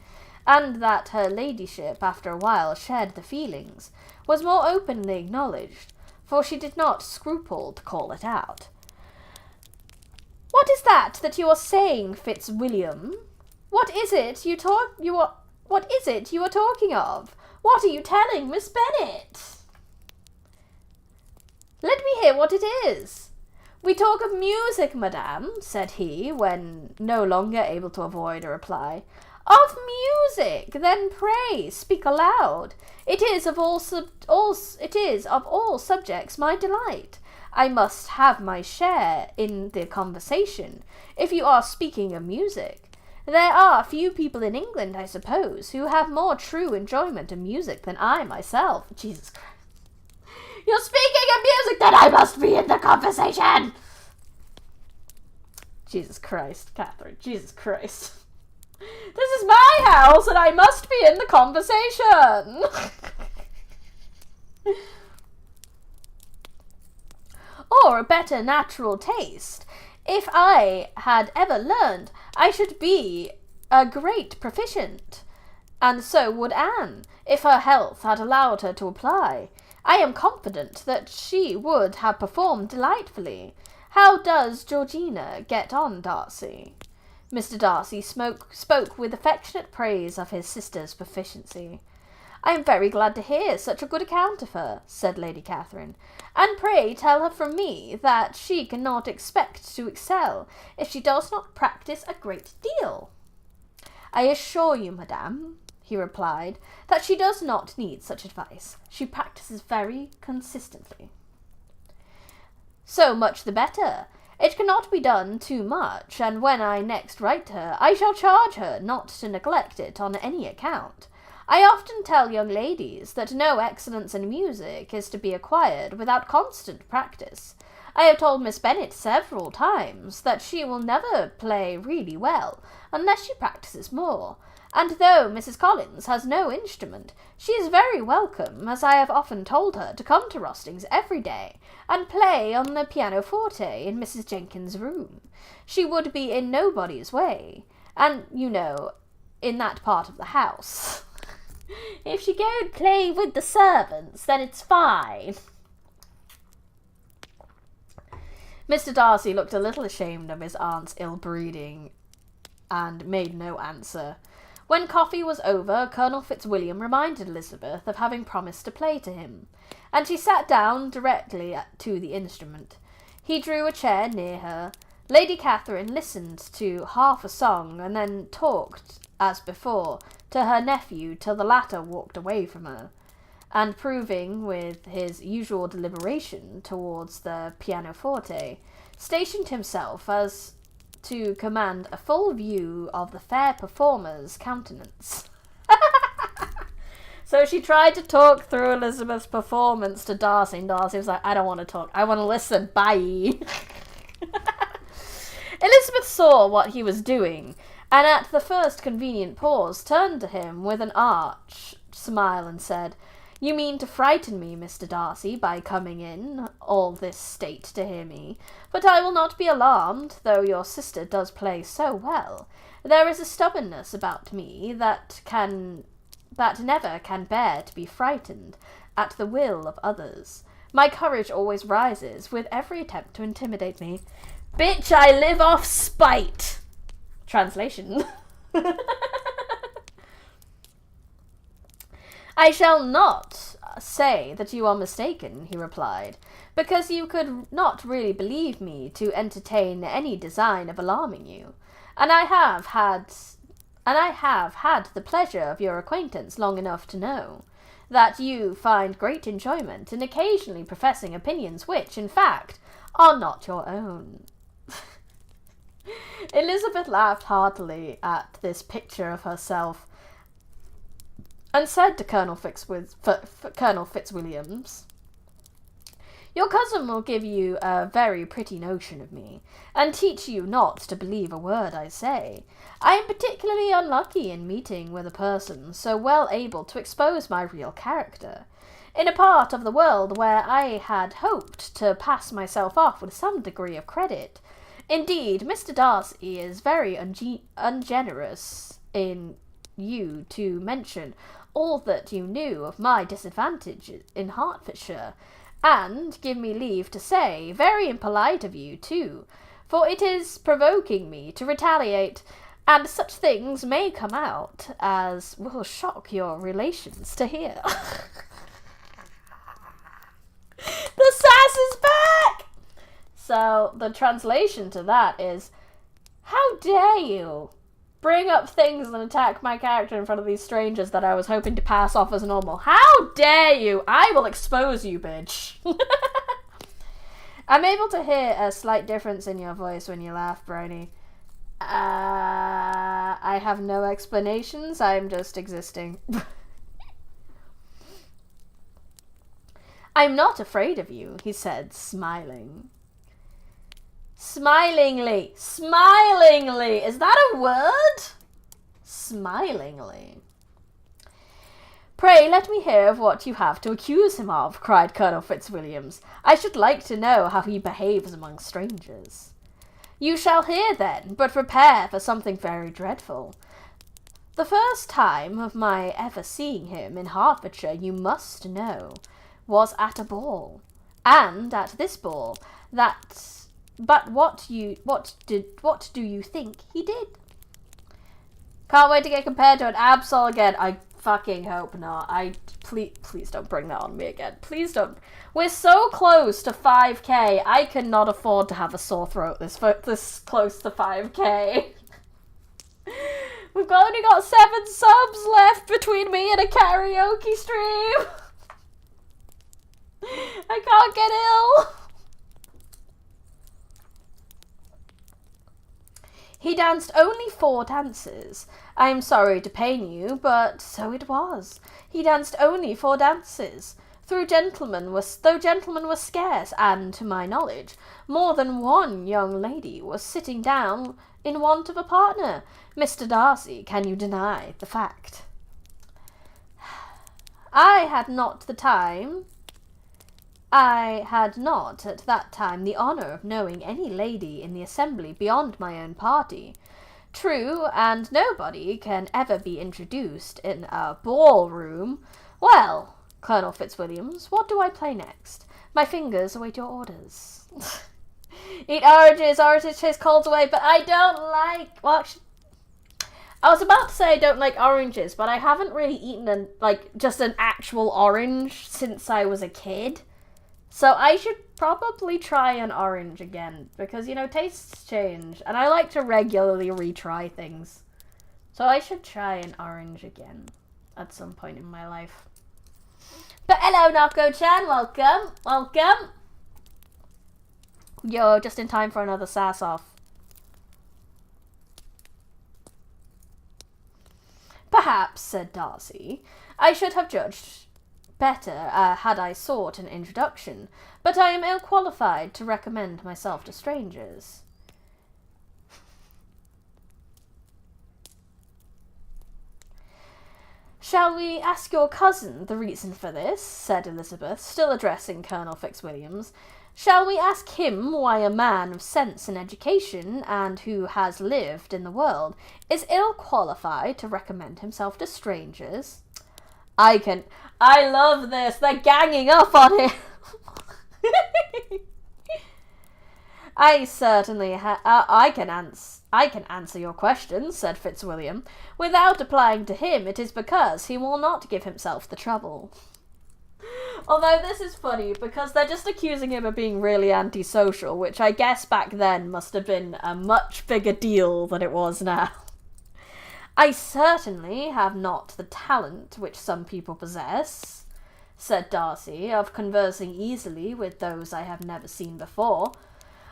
and that her ladyship after a while shared the feelings was more openly acknowledged, for she did not scruple to call it out. "What is that you are saying, Fitzwilliam? What is it you are talking of? What are you telling Miss Bennet?" "Let me hear what it is." "We talk of music, madame," said he, when no longer able to avoid a reply. "Of music! Then pray speak aloud. It is of all subjects my delight. I must have my share in the conversation, if you are speaking of music. There are few people in England, I suppose, who have more true enjoyment of music than I myself." Jesus Christ. "You're speaking of music, then I must be in the conversation!" Jesus Christ, Catherine, Jesus Christ. This is my house and I must be in the conversation. Or a better natural taste. If I had ever learned, I should be a great proficient. And so would Anne, if her health had allowed her to apply. I am confident that she would have performed delightfully. How does Georgina get on, Darcy? Mr. Darcy spoke with affectionate praise of his sister's proficiency. I am very glad to hear such a good account of her, said Lady Catherine, and pray tell her from me that she cannot expect to excel if she does not practise a great deal. I assure you, madame, he replied, that she does not need such advice. She practises very consistently. So much the better. It cannot be done too much, and when I next write to her, I shall charge her not to neglect it on any account. I often tell young ladies that no excellence in music is to be acquired without constant practice. I have told Miss Bennet several times that she will never play really well unless she practises more, and though Mrs. Collins has no instrument, she is very welcome, as I have often told her, to come to Rostings every day and play on the pianoforte in Mrs. Jenkins' room. She would be in nobody's way, and, you know, in that part of the house. If she go and play with the servants, then it's fine. Mr. Darcy looked a little ashamed of his aunt's ill-breeding and made no answer. When coffee was over, Colonel Fitzwilliam reminded Elizabeth of having promised to play to him, and she sat down directly to the instrument. He drew a chair near her. Lady Catherine listened to half a song and then talked, as before, to her nephew till the latter walked away from her, and proving, with his usual deliberation towards the pianoforte, stationed himself as to command a full view of the fair performer's countenance. So she tried to talk through Elizabeth's performance to Darcy, and Darcy was like, I don't want to talk, I want to listen, bye. Elizabeth saw what he was doing, and at the first convenient pause turned to him with an arch smile and said, You mean to frighten me, Mr. Darcy, by coming in all this state to hear me, but I will not be alarmed, though your sister does play so well. There is a stubbornness about me that never can bear to be frightened at the will of others. My courage always rises with every attempt to intimidate me. Bitch, I live off spite. Translation. I shall not say that you are mistaken, he replied, because you could not really believe me to entertain any design of alarming you, and I have had the pleasure of your acquaintance long enough to know that you find great enjoyment in occasionally professing opinions which, in fact, are not your own. Elizabeth laughed heartily at this picture of herself, and said to Colonel Fitzwilliams, Your cousin will give you a very pretty notion of me, and teach you not to believe a word I say. I am particularly unlucky in meeting with a person so well able to expose my real character, in a part of the world where I had hoped to pass myself off with some degree of credit. Indeed, Mr. Darcy is very ungenerous in you to mention all that you knew of my disadvantage in Hertfordshire, and, give me leave to say, very impolite of you, too, for it is provoking me to retaliate, and such things may come out as will shock your relations to hear. The sass is back! So, the translation to that is, how dare you bring up things and attack my character in front of these strangers that I was hoping to pass off as normal. How dare you! I will expose you, bitch. I'm able to hear a slight difference in your voice when you laugh, Brony. I have no explanations. I'm just existing. I'm not afraid of you, he said, smiling. Smilingly. Smilingly. Is that a word? Smilingly. Pray let me hear of what you have to accuse him of, cried Colonel Fitzwilliams. I should like to know how he behaves among strangers. You shall hear then, but prepare for something very dreadful. The first time of my ever seeing him in Hertfordshire, you must know, was at a ball. And at this ball, but what do you think he did? Can't wait to get compared to an Absol again. I fucking hope not. Please don't bring that on me again. Please don't. We're so close to 5k. I cannot afford to have a sore throat this close to 5k. We've only got 7 subs left between me and a karaoke stream. I can't get ill. He danced only 4 dances. I am sorry to pain you, but so it was. He danced only 4 dances. Though gentlemen were scarce, and, to my knowledge, more than one young lady was sitting down in want of a partner. Mr. Darcy, can you deny the fact? I had not at that time the honour of knowing any lady in the assembly beyond my own party. True, and nobody can ever be introduced in a ballroom. Well, Colonel Fitzwilliams, what do I play next? My fingers await your orders. Eat oranges, oranges chase colds away, but I don't like... Well, I was about to say I don't like oranges, but I haven't really eaten just an actual orange since I was a kid. So I should probably try an orange again, because, tastes change, and I like to regularly retry things. So I should try an orange again at some point in my life. But hello, Nako-chan, welcome, welcome. You're just in time for another sass-off. Perhaps, said Darcy, I should have judged better had I sought an introduction, but I am ill-qualified to recommend myself to strangers. Shall we ask your cousin the reason for this? Said Elizabeth, still addressing Colonel Fitzwilliams. Shall we ask him why a man of sense and education, and who has lived in the world, is ill-qualified to recommend himself to strangers? I love this. They're ganging up on him. I certainly I can answer your question, said Fitzwilliam. Without applying to him, it is because he will not give himself the trouble. Although this is funny, because they're just accusing him of being really antisocial, which I guess back then must have been a much bigger deal than it was now. I certainly have not the talent which some people possess, said Darcy, of conversing easily with those I have never seen before.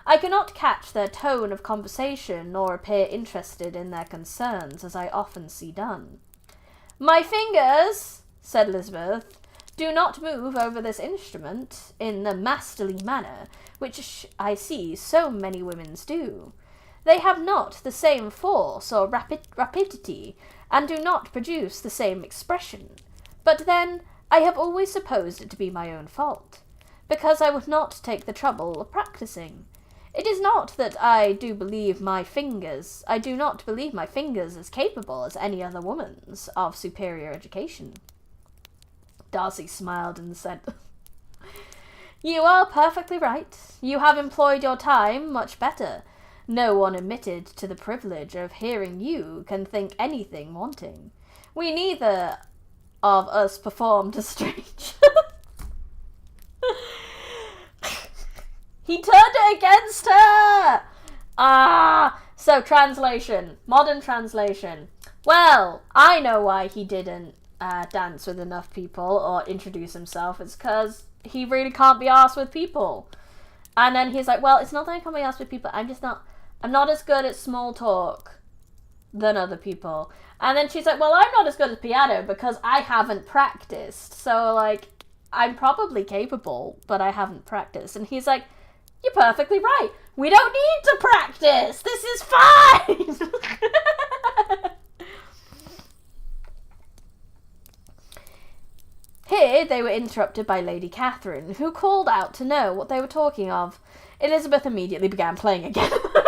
I cannot catch their tone of conversation, nor appear interested in their concerns, as I often see done. My fingers, said Elizabeth, do not move over this instrument in the masterly manner which I see so many women's do. They have not the same force or rapidity, and do not produce the same expression. But then, I have always supposed it to be my own fault, because I would not take the trouble of practising. It is not that I do not believe my fingers as capable as any other woman's of superior education. Darcy smiled and said, You are perfectly right. You have employed your time much better. No one admitted to the privilege of hearing you can think anything wanting. We neither of us performed a strange... He turned it against her! So translation. Modern translation. Well, I know why he didn't dance with enough people or introduce himself. It's because he really can't be arsed with people. And then he's like, well, it's not that I can't be arsed with people. I'm not as good at small talk than other people. And then she's like, well, I'm not as good at piano because I haven't practiced. So, I'm probably capable, but I haven't practiced. And he's like, you're perfectly right. We don't need to practice. This is fine. Here they were interrupted by Lady Catherine, who called out to know what they were talking of. Elizabeth immediately began playing again. What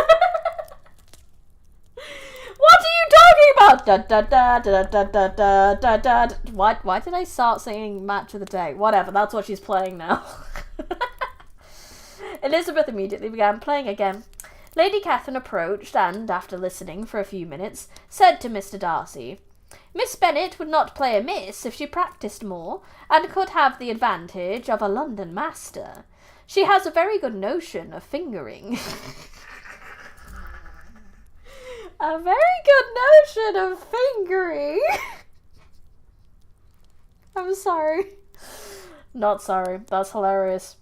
are you talking about? Da, da, da, da, da, da, da, da, da. Why did I start singing Match of the Day? Whatever, that's what she's playing now. Elizabeth immediately began playing again. Lady Catherine approached and, after listening for a few minutes, said to Mr. Darcy, Miss Bennet would not play amiss if she practised more, and could have the advantage of a London master. She has a very good notion of fingering. A very good notion of fingering. I'm sorry. Not sorry. That's hilarious.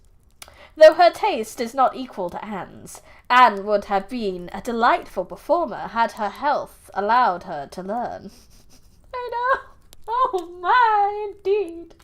Though her taste is not equal to Anne's, Anne would have been a delightful performer had her health allowed her to learn. I know. Oh my, indeed.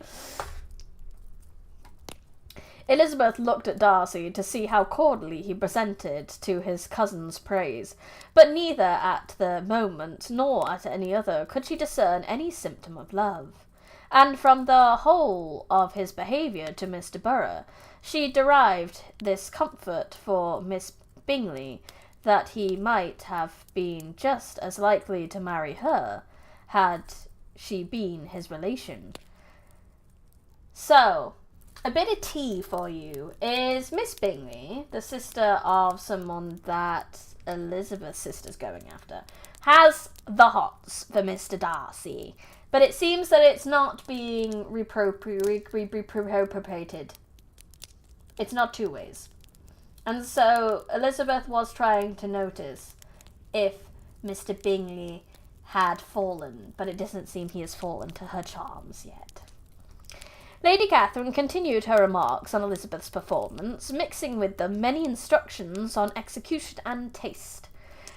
Elizabeth looked at Darcy to see how cordially he presented to his cousin's praise, but neither at the moment nor at any other could she discern any symptom of love. And from the whole of his behaviour to Mr. Borough, she derived this comfort for Miss Bingley, that he might have been just as likely to marry her had she been his relation. So, a bit of tea for you. Is Miss Bingley, the sister of someone that Elizabeth's sister's going after, has the hots for Mr. Darcy, but it seems that it's not being repropriated. It's not two ways. And so Elizabeth was trying to notice if Mr. Bingley had fallen, but it doesn't seem he has fallen to her charms yet. Lady Catherine continued her remarks on Elizabeth's performance, mixing with them many instructions on execution and taste.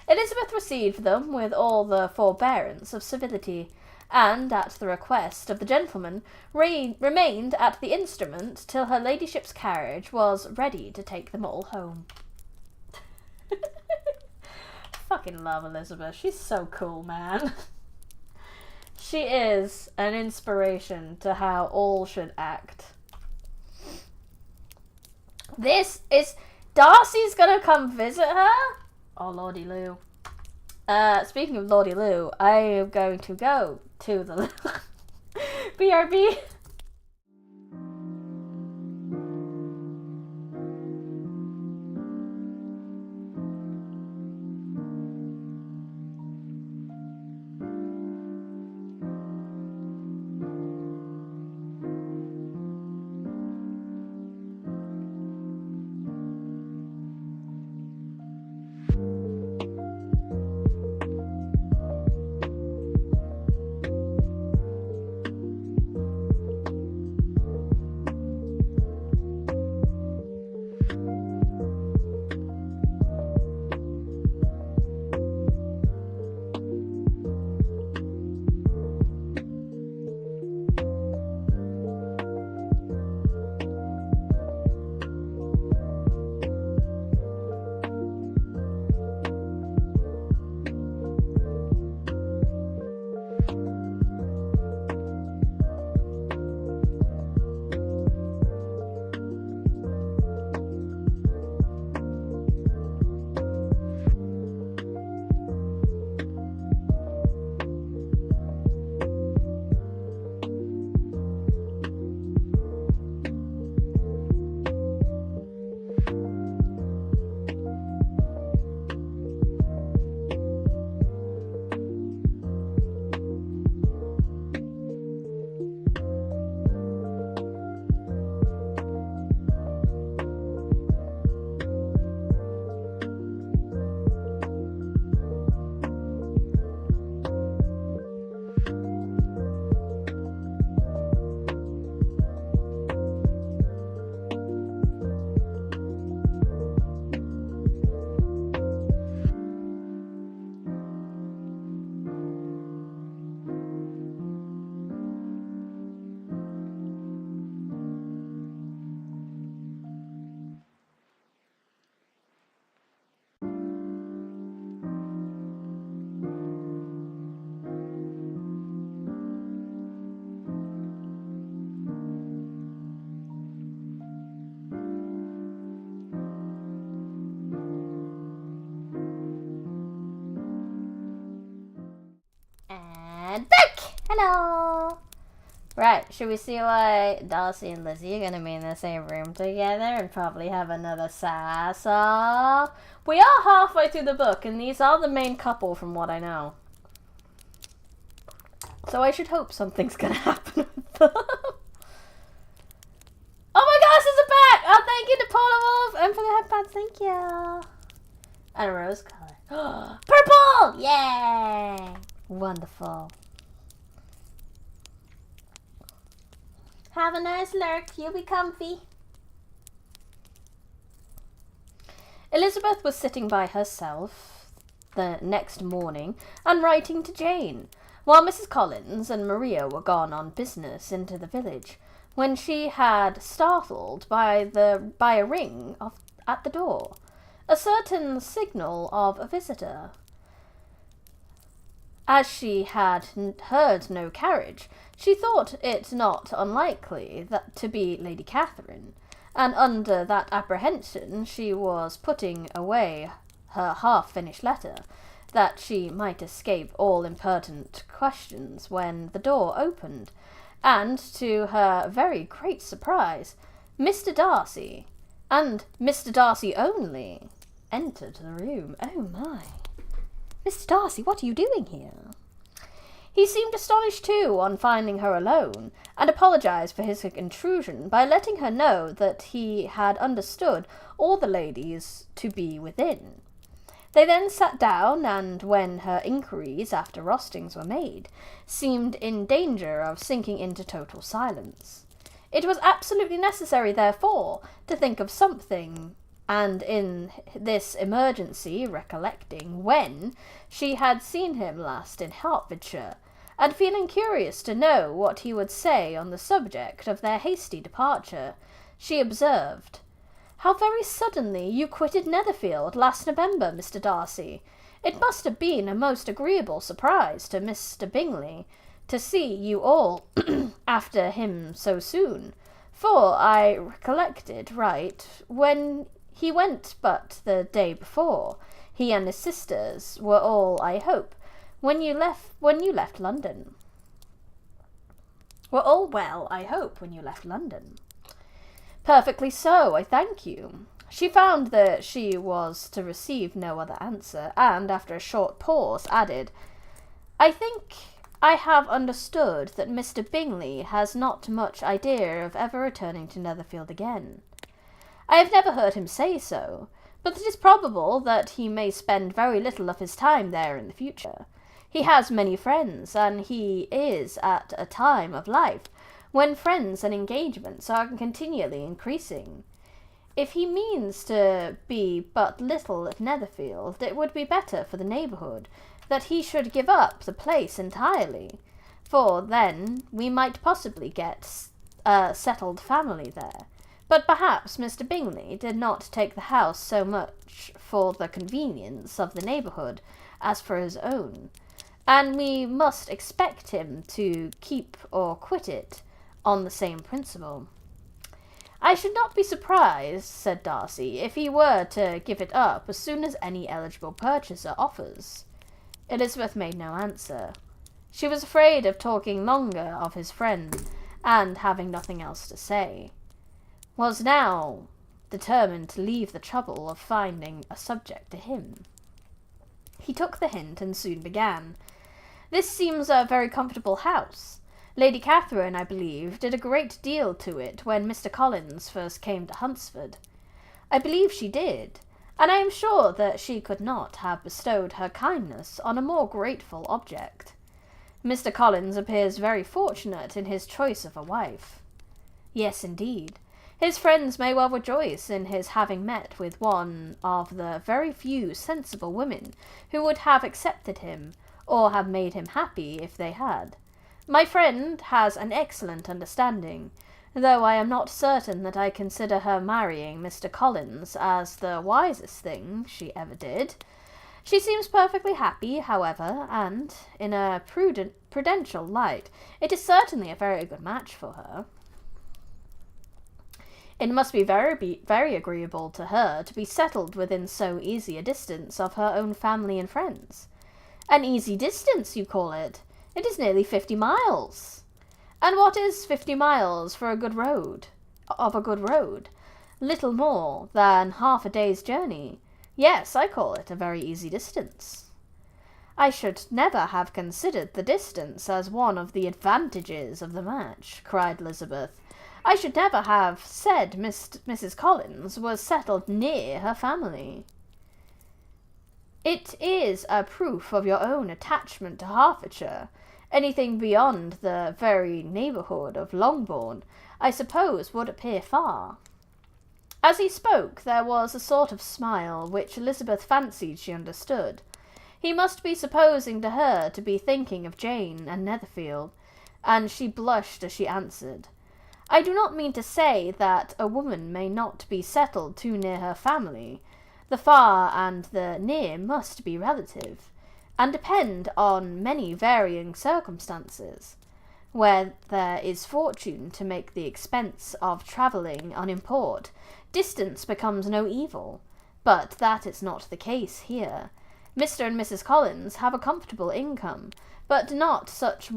Elizabeth received them with all the forbearance of civility, and, at the request of the gentleman, remained at the instrument till her ladyship's carriage was ready to take them all home. Fucking love Elizabeth. She's so cool, man. She is an inspiration to how all should act. This is... Darcy's gonna come visit her? Oh, Lordy Lou. Speaking of Lordy Lou, I am going to go to the... BRB. Hello! Right, should we see why Darcy and Lizzie are going to be in the same room together and probably have another sass-off? We are halfway through the book, and these are the main couple from what I know. So I should hope something's going to happen with them. Oh my gosh, it's a back! Oh, thank you to Polar Wolf and for the headbands, thank you. And a rose color. Purple! Yay! Wonderful. Have a nice lurk. You'll be comfy. Elizabeth was sitting by herself the next morning and writing to Jane, while Mrs. Collins and Maria were gone on business into the village, when she had startled by a ring at the door, a certain signal of a visitor. As she had heard no carriage, she thought it not unlikely to be Lady Catherine, and under that apprehension she was putting away her half-finished letter, that she might escape all impertinent questions, when the door opened, and, to her very great surprise, Mr. Darcy, and Mr. Darcy only, entered the room. Oh my! Mr. Darcy, what are you doing here? He seemed astonished too on finding her alone, and apologised for his intrusion by letting her know that he had understood all the ladies to be within. They then sat down, and when her inquiries after Rostings were made, seemed in danger of sinking into total silence. It was absolutely necessary, therefore, to think of something, and in this emergency, recollecting when she had seen him last in Hertfordshire, and feeling curious to know what he would say on the subject of their hasty departure, she observed, "How very suddenly you quitted Netherfield last November, Mr. Darcy. It must have been a most agreeable surprise to Mr. Bingley to see you all after him so soon, for I recollected right when he went but the day before. He and his sisters were all, I hope, when you left London. Were all well, I hope, when you left London." "Perfectly so, I thank you." She found that she was to receive no other answer, and, after a short pause, added, "I think I have understood that Mr. Bingley has not much idea of ever returning to Netherfield again. I have never heard him say so, but it is probable that he may spend very little of his time there in the future. He has many friends, and he is at a time of life when friends and engagements are continually increasing. If he means to be but little at Netherfield, it would be better for the neighbourhood that he should give up the place entirely, for then we might possibly get a settled family there. But perhaps Mr. Bingley did not take the house so much for the convenience of the neighbourhood as for his own, and we must expect him to keep or quit it on the same principle." "I should not be surprised," said Darcy, "if he were to give it up as soon as any eligible purchaser offers." Elizabeth made no answer. She was afraid of talking longer of his friend, and, having nothing else to say, was now determined to leave the trouble of finding a subject to him. He took the hint and soon began. "This seems a very comfortable house. Lady Catherine, I believe, did a great deal to it when Mr. Collins first came to Hunsford. I believe she did, and I am sure that she could not have bestowed her kindness on a more grateful object. Mr. Collins appears very fortunate in his choice of a wife." "Yes, indeed. His friends may well rejoice in his having met with one of the very few sensible women who would have accepted him, or have made him happy if they had. My friend has an excellent understanding, though I am not certain that I consider her marrying Mr. Collins as the wisest thing she ever did. She seems perfectly happy, however, and, in a prudential light, it is certainly a very good match for her. It must be very agreeable to her to be settled within so easy a distance of her own family and friends." "An easy distance, you call it? It is nearly 50 miles. And what is 50 miles for a good road? Little more than half a day's journey. Yes, I call it a very easy distance. I should never have considered the distance as one of the advantages of the match, cried Elizabeth. I should never have said Mrs. Collins was settled near her family. It is a proof of your own attachment to Hertfordshire. Anything beyond the very neighbourhood of Longbourn, I suppose, would appear far. As he spoke, there was a sort of smile which Elizabeth fancied she understood. He must be supposing to her to be thinking of Jane and Netherfield, and she blushed as she answered, I do not mean to say that a woman may not be settled too near her family. The far and the near must be relative, and depend on many varying circumstances. Where there is fortune to make the expense of travelling on import, distance becomes no evil, but that is not the case here. Mr. and Mrs. Collins have a comfortable income, but not such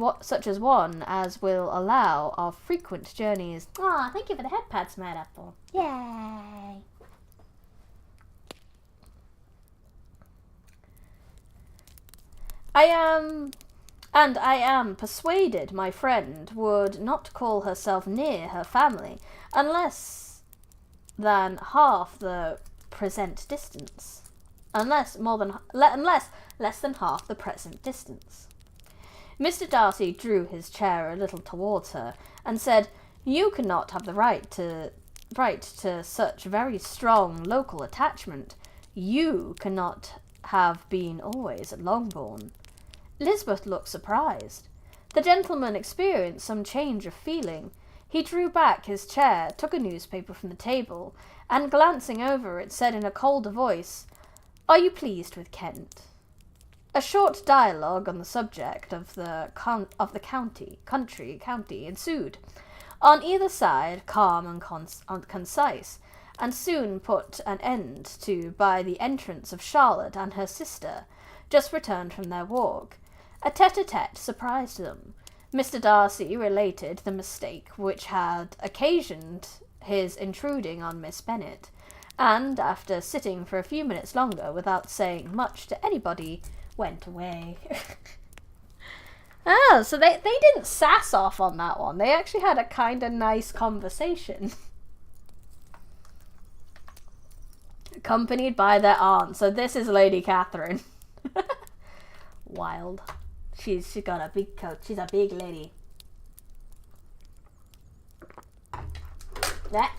as one as will allow of frequent journeys. Aw, thank you for the head pad, Smart Apple. Yay! I am persuaded my friend would not call herself near her family unless than half the present distance. Unless less than half the present distance. Mr. Darcy drew his chair a little towards her, and said, You cannot have the right to such very strong local attachment. You cannot have been always at Longbourn. Elizabeth looked surprised. The gentleman experienced some change of feeling. He drew back his chair, took a newspaper from the table, and glancing over it, said in a colder voice, Are you pleased with Kent? A short dialogue on the subject of the county ensued, on either side calm and concise, and soon put an end to by the entrance of Charlotte and her sister, just returned from their walk. A tete-a-tete surprised them. Mr. Darcy related the mistake which had occasioned his intruding on Miss Bennet, and, after sitting for a few minutes longer without saying much to anybody, went away. Oh, so they didn't sass off on that one. They actually had a kind of nice conversation. Accompanied by their aunt. So this is Lady Catherine. Wild. She's got a big coat. She's a big lady. I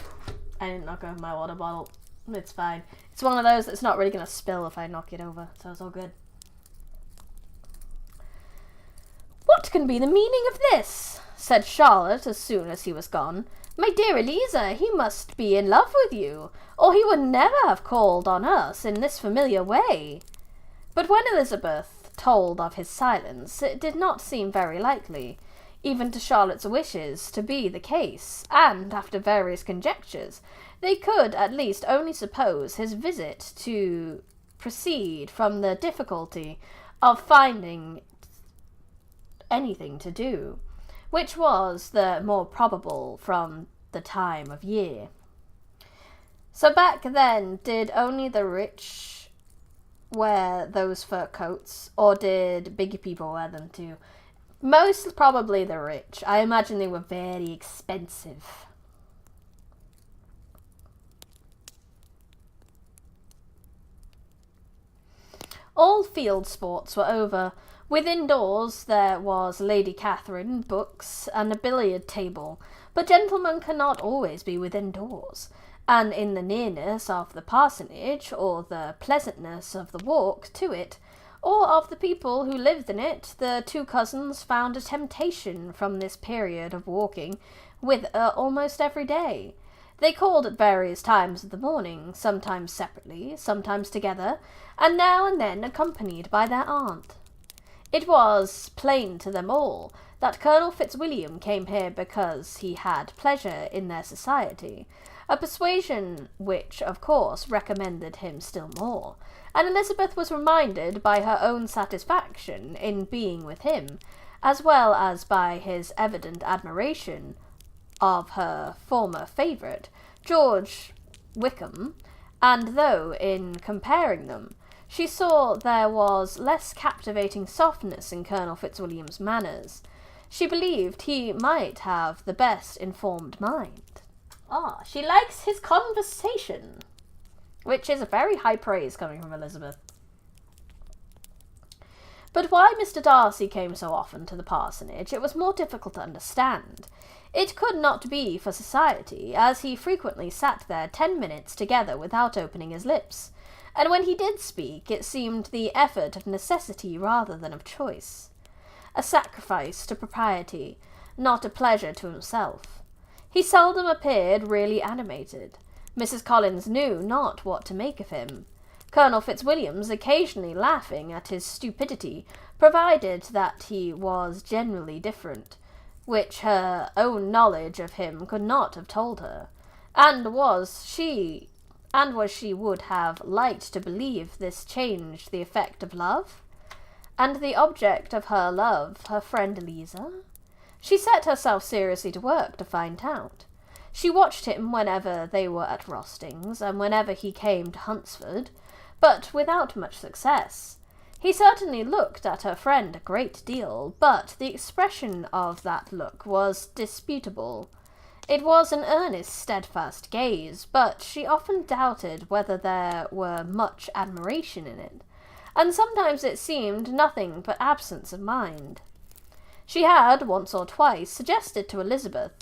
didn't knock over my water bottle. It's fine. It's one of those that's not really going to spill if I knock it over, so it's all good. What can be the meaning of this? Said Charlotte as soon as he was gone. My dear Eliza, he must be in love with you, or he would never have called on us in this familiar way. But when Elizabeth told of his silence, it did not seem very likely, even to Charlotte's wishes, to be the case, and, after various conjectures, they could at least only suppose his visit to proceed from the difficulty of finding anything to do, which was the more probable from the time of year. So back then, did only the rich wear those fur coats, or did bigger people wear them too? Most probably the rich. I imagine they were very expensive. All field sports were over. Within doors there was Lady Catherine, books, and a billiard table, but gentlemen cannot always be within doors, and in the nearness of the parsonage, or the pleasantness of the walk to it, or of the people who lived in it, the two cousins found a temptation from this period of walking with almost every day. They called at various times of the morning, sometimes separately, sometimes together, and now and then accompanied by their aunt. It was plain to them all that Colonel Fitzwilliam came here because he had pleasure in their society, a persuasion which, of course, recommended him still more, and Elizabeth was reminded by her own satisfaction in being with him, as well as by his evident admiration of her former favourite, George Wickham, and though, in comparing them, she saw there was less captivating softness in Colonel Fitzwilliam's manners, she believed he might have the best informed mind. She likes his conversation, which is a very high praise coming from Elizabeth. But why Mr. Darcy came so often to the parsonage, it was more difficult to understand. It could not be for society, as he frequently sat there 10 minutes together without opening his lips, and when he did speak, it seemed the effort of necessity rather than of choice. A sacrifice to propriety, not a pleasure to himself. He seldom appeared really animated. Mrs. Collins knew not what to make of him. Colonel Fitzwilliams occasionally laughing at his stupidity, provided that he was generally different, which her own knowledge of him could not have told her, and she would have liked to believe this changed the effect of love, and the object of her love, her friend Eliza. She set herself seriously to work to find out. She watched him whenever they were at Rostings, and whenever he came to Hunsford, but without much success. He certainly looked at her friend a great deal, but the expression of that look was disputable. It was an earnest, steadfast gaze, but she often doubted whether there were much admiration in it, and sometimes it seemed nothing but absence of mind. She had, once or twice, suggested to Elizabeth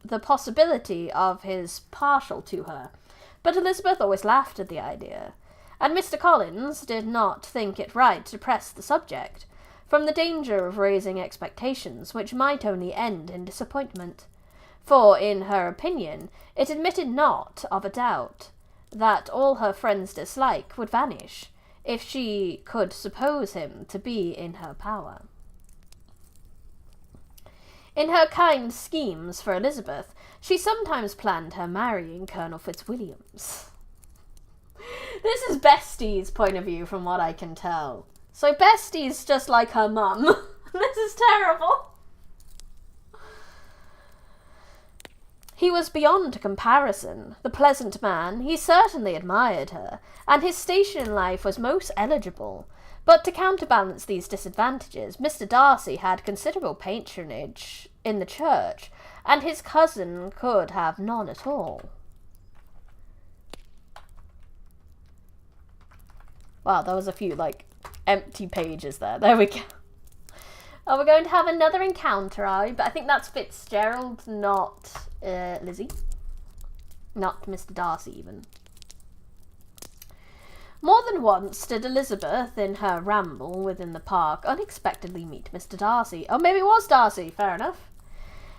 the possibility of his partial to her, but Elizabeth always laughed at the idea, and Mr. Collins did not think it right to press the subject, from the danger of raising expectations which might only end in disappointment, for, in her opinion, it admitted not of a doubt that all her friend's dislike would vanish, if she could suppose him to be in her power. In her kind schemes for Elizabeth, she sometimes planned her marrying Colonel Fitzwilliams. This is Bestie's point of view from what I can tell. So Bestie's just like her mum. This is terrible. He was beyond comparison. The pleasant man, he certainly admired her, and his station in life was most eligible. But to counterbalance these disadvantages, Mr. Darcy had considerable patronage in the church, and his cousin could have none at all. Wow, there was a few, empty pages there. There we go. Oh, we're going to have another encounter, but I think that's Fitzgerald, not Lizzie. Not Mr. Darcy, even. More than once did Elizabeth, in her ramble within the park, unexpectedly meet Mr. Darcy. Oh, maybe it was Darcy, fair enough.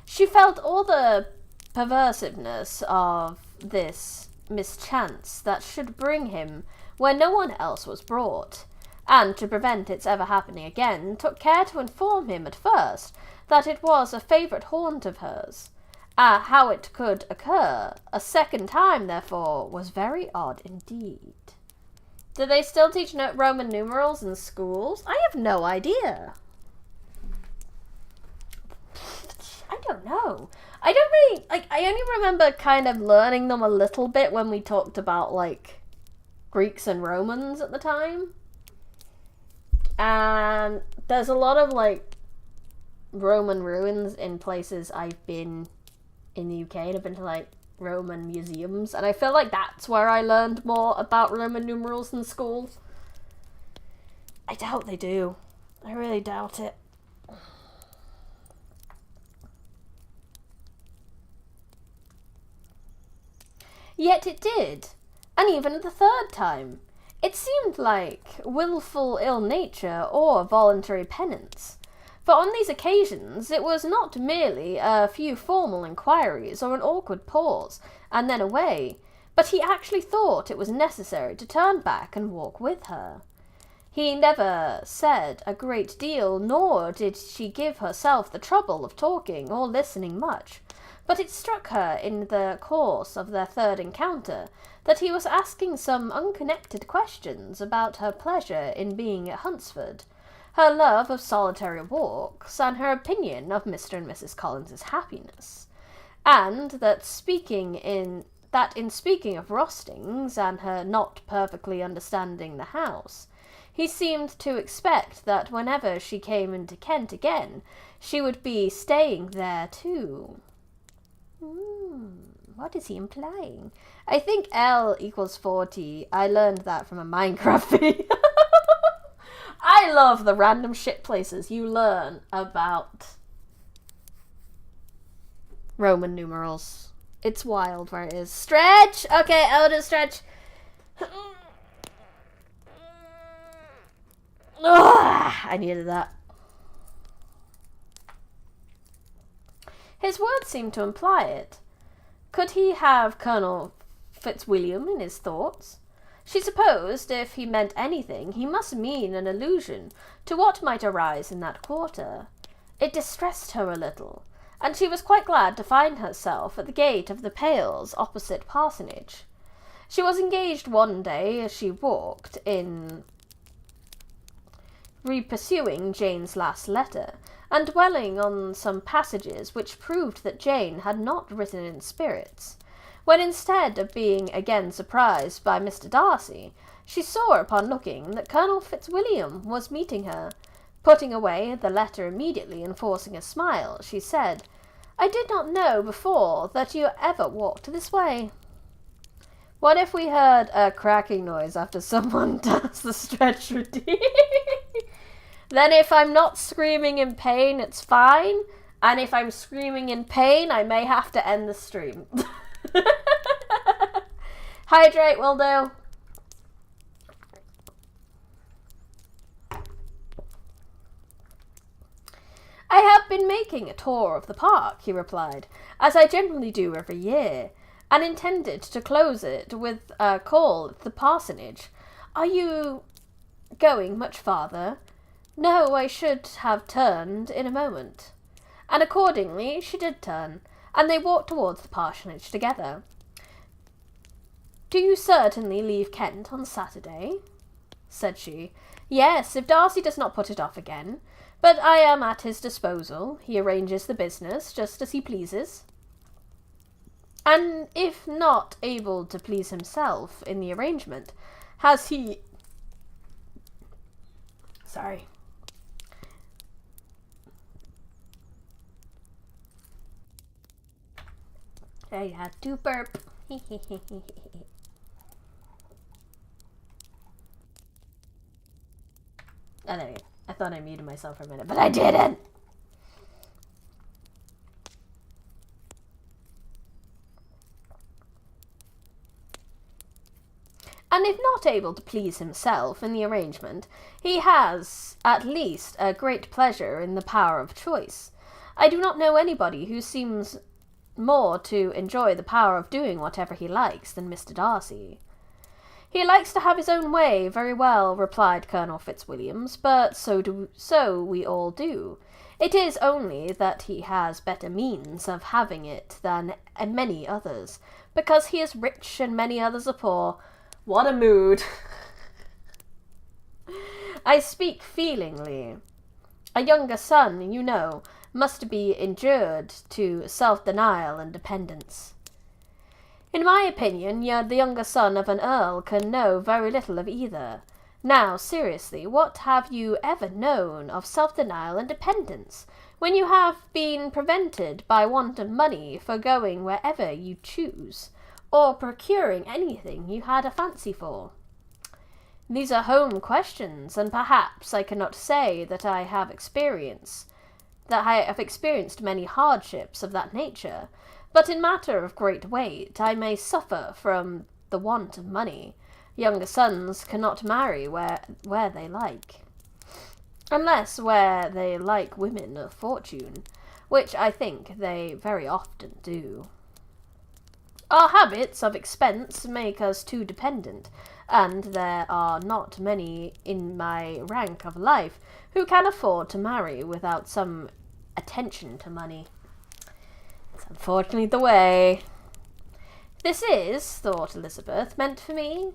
She felt all the perversiveness of this mischance that should bring him where no one else was brought, and to prevent its ever happening again, took care to inform him at first that it was a favourite haunt of hers. How it could occur a second time, therefore, was very odd indeed. Do they still teach Roman numerals in schools? I have no idea. I don't know. I don't really, I only remember kind of learning them a little bit when we talked about, Greeks and Romans at the time. And there's a lot of, Roman ruins in places I've been in the UK, and I've been to, Roman museums, and I feel like that's where I learned more about Roman numerals in school. I doubt they do. I really doubt it. Yet it did, and even the third time. It seemed like wilful ill nature or voluntary penance. For on these occasions it was not merely a few formal inquiries or an awkward pause, and then away, but he actually thought it was necessary to turn back and walk with her. He never said a great deal, nor did she give herself the trouble of talking or listening much, but it struck her in the course of their third encounter that he was asking some unconnected questions about her pleasure in being at Hunsford, her love of solitary walks, and her opinion of Mr. and Mrs. Collins's happiness, and that in speaking of Rostings and her not perfectly understanding the house, he seemed to expect that whenever she came into Kent again, she would be staying there too. What is he implying? I think L equals 40. I learned that from a Minecraft video. I love the random shit places you learn about Roman numerals. It's wild where it is. Stretch! Okay, I'll just stretch. I needed that. His words seemed to imply it. Could he have Colonel Fitzwilliam in his thoughts? She supposed if he meant anything, he must mean an allusion to what might arise in that quarter. It distressed her a little, and she was quite glad to find herself at the gate of the Pales opposite parsonage. She was engaged one day as she walked in repursuing Jane's last letter, and dwelling on some passages which proved that Jane had not written in spirits, when instead of being again surprised by Mr. Darcy, she saw upon looking that Colonel Fitzwilliam was meeting her. Putting away the letter immediately and forcing a smile, she said, "I did not know before that you ever walked this way." What if we heard a cracking noise after someone does the stretch routine? Then if I'm not screaming in pain, it's fine. And if I'm screaming in pain, I may have to end the stream. Hydrate will do. I have been making a tour of the park, he replied, as I generally do every year, and intended to close it with a call at the parsonage. Are you going much farther? No, I should have turned in a moment. And accordingly she did turn, and they walked towards the parsonage together. Do you certainly leave Kent on Saturday? Said she. Yes, if Darcy does not put it off again. But I am at his disposal. He arranges the business just as he pleases. And if not able to please himself in the arrangement, has he... Sorry. I had to burp. Oh, there we go. I thought I muted myself for a minute, but I didn't! And if not able to please himself in the arrangement, he has, at least, a great pleasure in the power of choice. I do not know anybody who seems more to enjoy the power of doing whatever he likes than Mr. Darcy. He likes to have his own way, very well, replied Colonel Fitzwilliams, but so we all do. It is only that he has better means of having it than many others, because he is rich and many others are poor. What a mood. I speak feelingly. A younger son, you know, must be inured to self-denial and dependence. In my opinion, the younger son of an earl can know very little of either. Now, seriously, what have you ever known of self-denial and dependence, when you have been prevented by want of money for going wherever you choose, or procuring anything you had a fancy for? These are home questions, and perhaps I cannot say that I have experienced many hardships of that nature, but in matter of great weight I may suffer from the want of money. Younger sons cannot marry where they like, unless where they like women of fortune, which I think they very often do. Our habits of expense make us too dependent, and there are not many in my rank of life who can afford to marry without some attention to money. It's unfortunately the way. This is, thought Elizabeth, meant for me,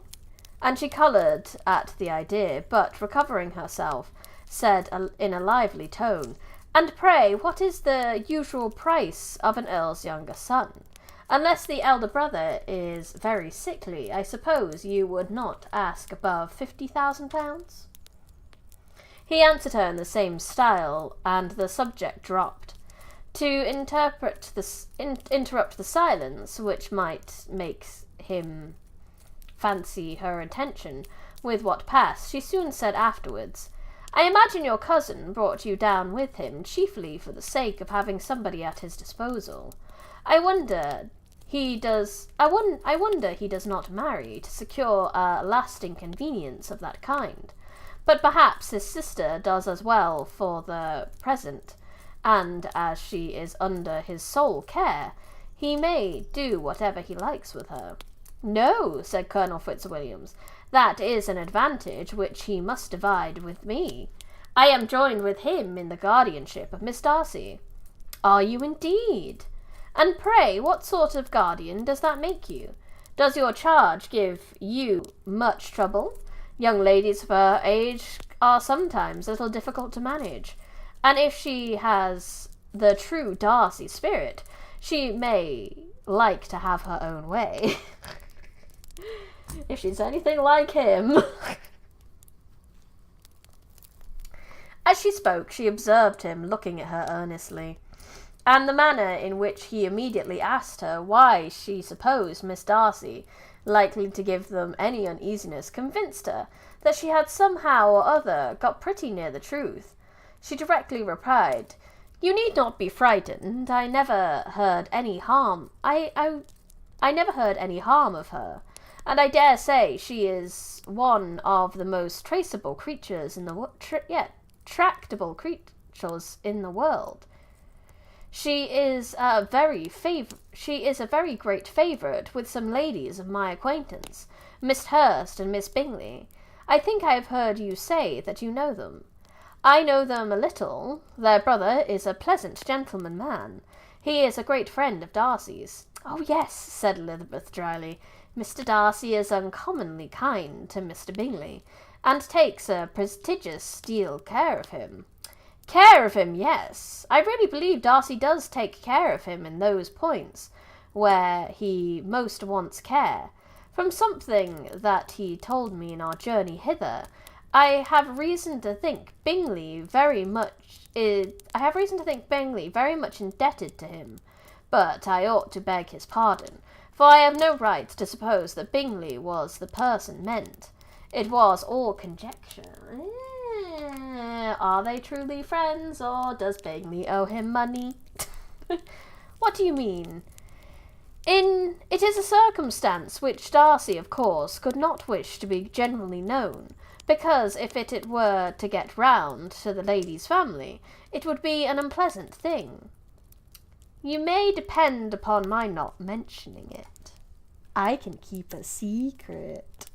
and she coloured at the idea, but recovering herself, said in a lively tone, "And pray, what is the usual price of an earl's younger son? Unless the elder brother is very sickly, I suppose you would not ask above £50,000? He answered her in the same style, and the subject dropped. To interrupt the silence, which might make him fancy her attention with what passed, she soon said afterwards, "I imagine your cousin brought you down with him chiefly for the sake of having somebody at his disposal. I wonder he does not marry to secure a lasting convenience of that kind. But perhaps his sister does as well for the present, and as she is under his sole care, he may do whatever he likes with her." "No," said Colonel Fitzwilliams, "that is an advantage which he must divide with me. I am joined with him in the guardianship of Miss Darcy." "Are you indeed? And pray, what sort of guardian does that make you? Does your charge give you much trouble? Young ladies of her age are sometimes a little difficult to manage, and if she has the true Darcy spirit, she may like to have her own way." If she's anything like him. As she spoke, she observed him looking at her earnestly, and the manner in which he immediately asked her why she supposed Miss Darcy likely to give them any uneasiness convinced her that she had somehow or other got pretty near the truth. She directly replied, "You need not be frightened. I never heard any harm. I never heard any harm of her, and I dare say she is one of the most traceable creatures in the tractable creatures in the world. She is a very great favourite with some ladies of my acquaintance, Miss Hurst and Miss Bingley. I think I have heard you say that you know them." "I know them a little. Their brother is a pleasant gentleman man. He is a great friend of Darcy's." "Oh, yes," said Elizabeth dryly. "Mr. Darcy is uncommonly kind to Mr. Bingley, and takes a prodigious deal care of him." "Care of him, yes. I really believe Darcy does take care of him in those points where he most wants care. From something that he told me in our journey hither, I have reason to think Bingley very much indebted to him, but I ought to beg his pardon, for I have no right to suppose that Bingley was the person meant. It was all conjecture. Are they truly friends, or does Bingley owe him money?" "What do you mean?" It is a circumstance which Darcy, of course, could not wish to be generally known, because if it were to get round to the lady's family, it would be an unpleasant thing." "You may depend upon my not mentioning it. I can keep a secret.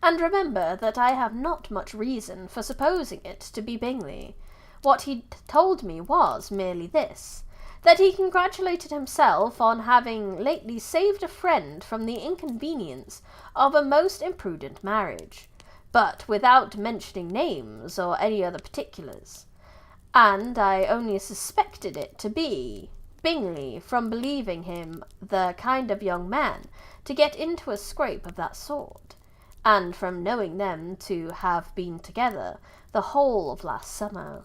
And remember that I have not much reason for supposing it to be Bingley. What he told me was merely this, that he congratulated himself on having lately saved a friend from the inconvenience of a most imprudent marriage, but without mentioning names or any other particulars. And I only suspected it to be Bingley from believing him the kind of young man to get into a scrape of that sort, and from knowing them to have been together the whole of last summer."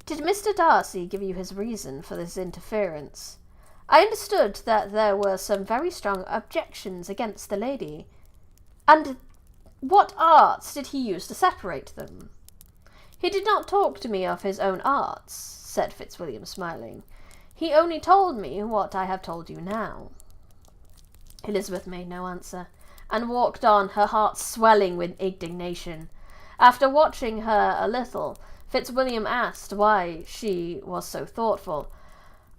"Did Mr. Darcy give you his reason for this interference? I understood that there were some very strong objections against the lady. And what arts did he use to separate them?" "He did not talk to me of his own arts," said Fitzwilliam, smiling. "He only told me what I have told you now." Elizabeth made no answer, and walked on, her heart swelling with indignation. After watching her a little, Fitzwilliam asked why she was so thoughtful.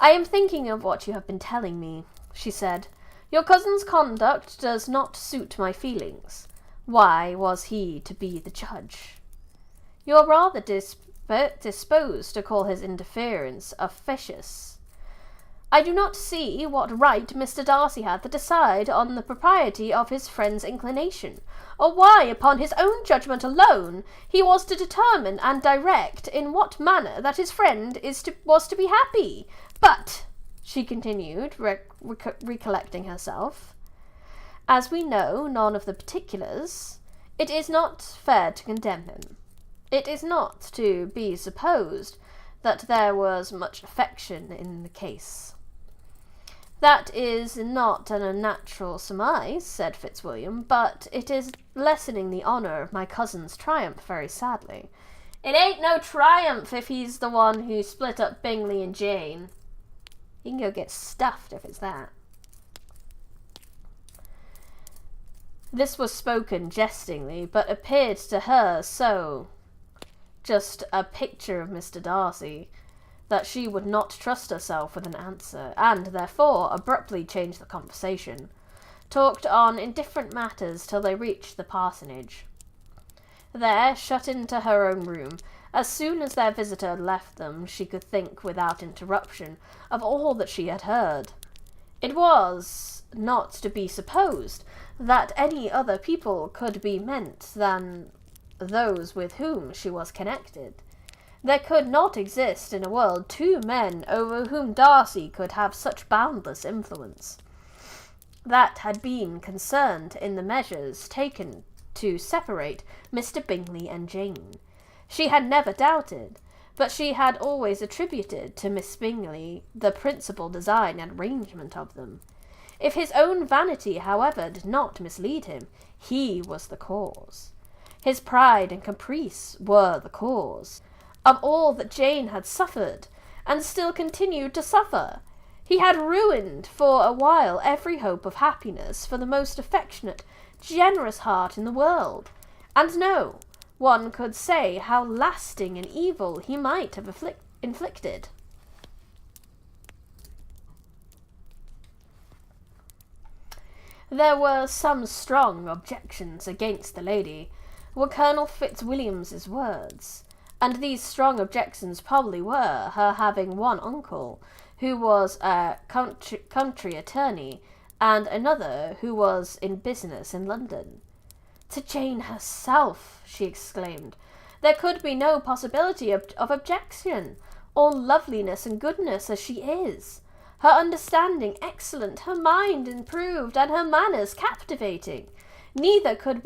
"I am thinking of what you have been telling me," she said. "Your cousin's conduct does not suit my feelings. Why was he to be the judge?" "You are rather disposed to call his interference officious." I do not see what right Mr. Darcy had to decide on the propriety of his friend's inclination, or why, upon his own judgment alone, he was to determine and direct in what manner that his friend was to be happy. But, she continued, recollecting herself, as we know none of the particulars, it is not fair to condemn him. It is not to be supposed that there was much affection in the case. That is not an unnatural surmise, said Fitzwilliam, but it is lessening the honour of my cousin's triumph very sadly. It ain't no triumph if he's the one who split up Bingley and Jane. He can go get stuffed if it's that. This was spoken jestingly, but appeared to her so just a picture of Mr. Darcy, that she would not trust herself with an answer, and therefore abruptly changed the conversation, talked on indifferent matters till they reached the parsonage. There, shut into her own room, as soon as their visitor had left them, she could think without interruption of all that she had heard. It was not to be supposed that any other people could be meant than those with whom she was connected. There could not exist in a world two men over whom Darcy could have such boundless influence. That had been concerned in the measures taken to separate Mr. Bingley and Jane. She had never doubted, but she had always attributed to Miss Bingley the principal design and arrangement of them. If his own vanity, however, did not mislead him, he was the cause. His pride and caprice were the cause of all that Jane had suffered, and still continued to suffer. He had ruined for a while every hope of happiness for the most affectionate, generous heart in the world, and no one could say how lasting an evil he might have inflicted. There were some strong objections against the lady, were Colonel Fitzwilliam's words, and these strong objections probably were her having one uncle who was a country attorney, and another who was in business in London. To Jane herself, she exclaimed, there could be no possibility of objection, all loveliness and goodness as she is, her understanding excellent, her mind improved, and her manners captivating. Neither could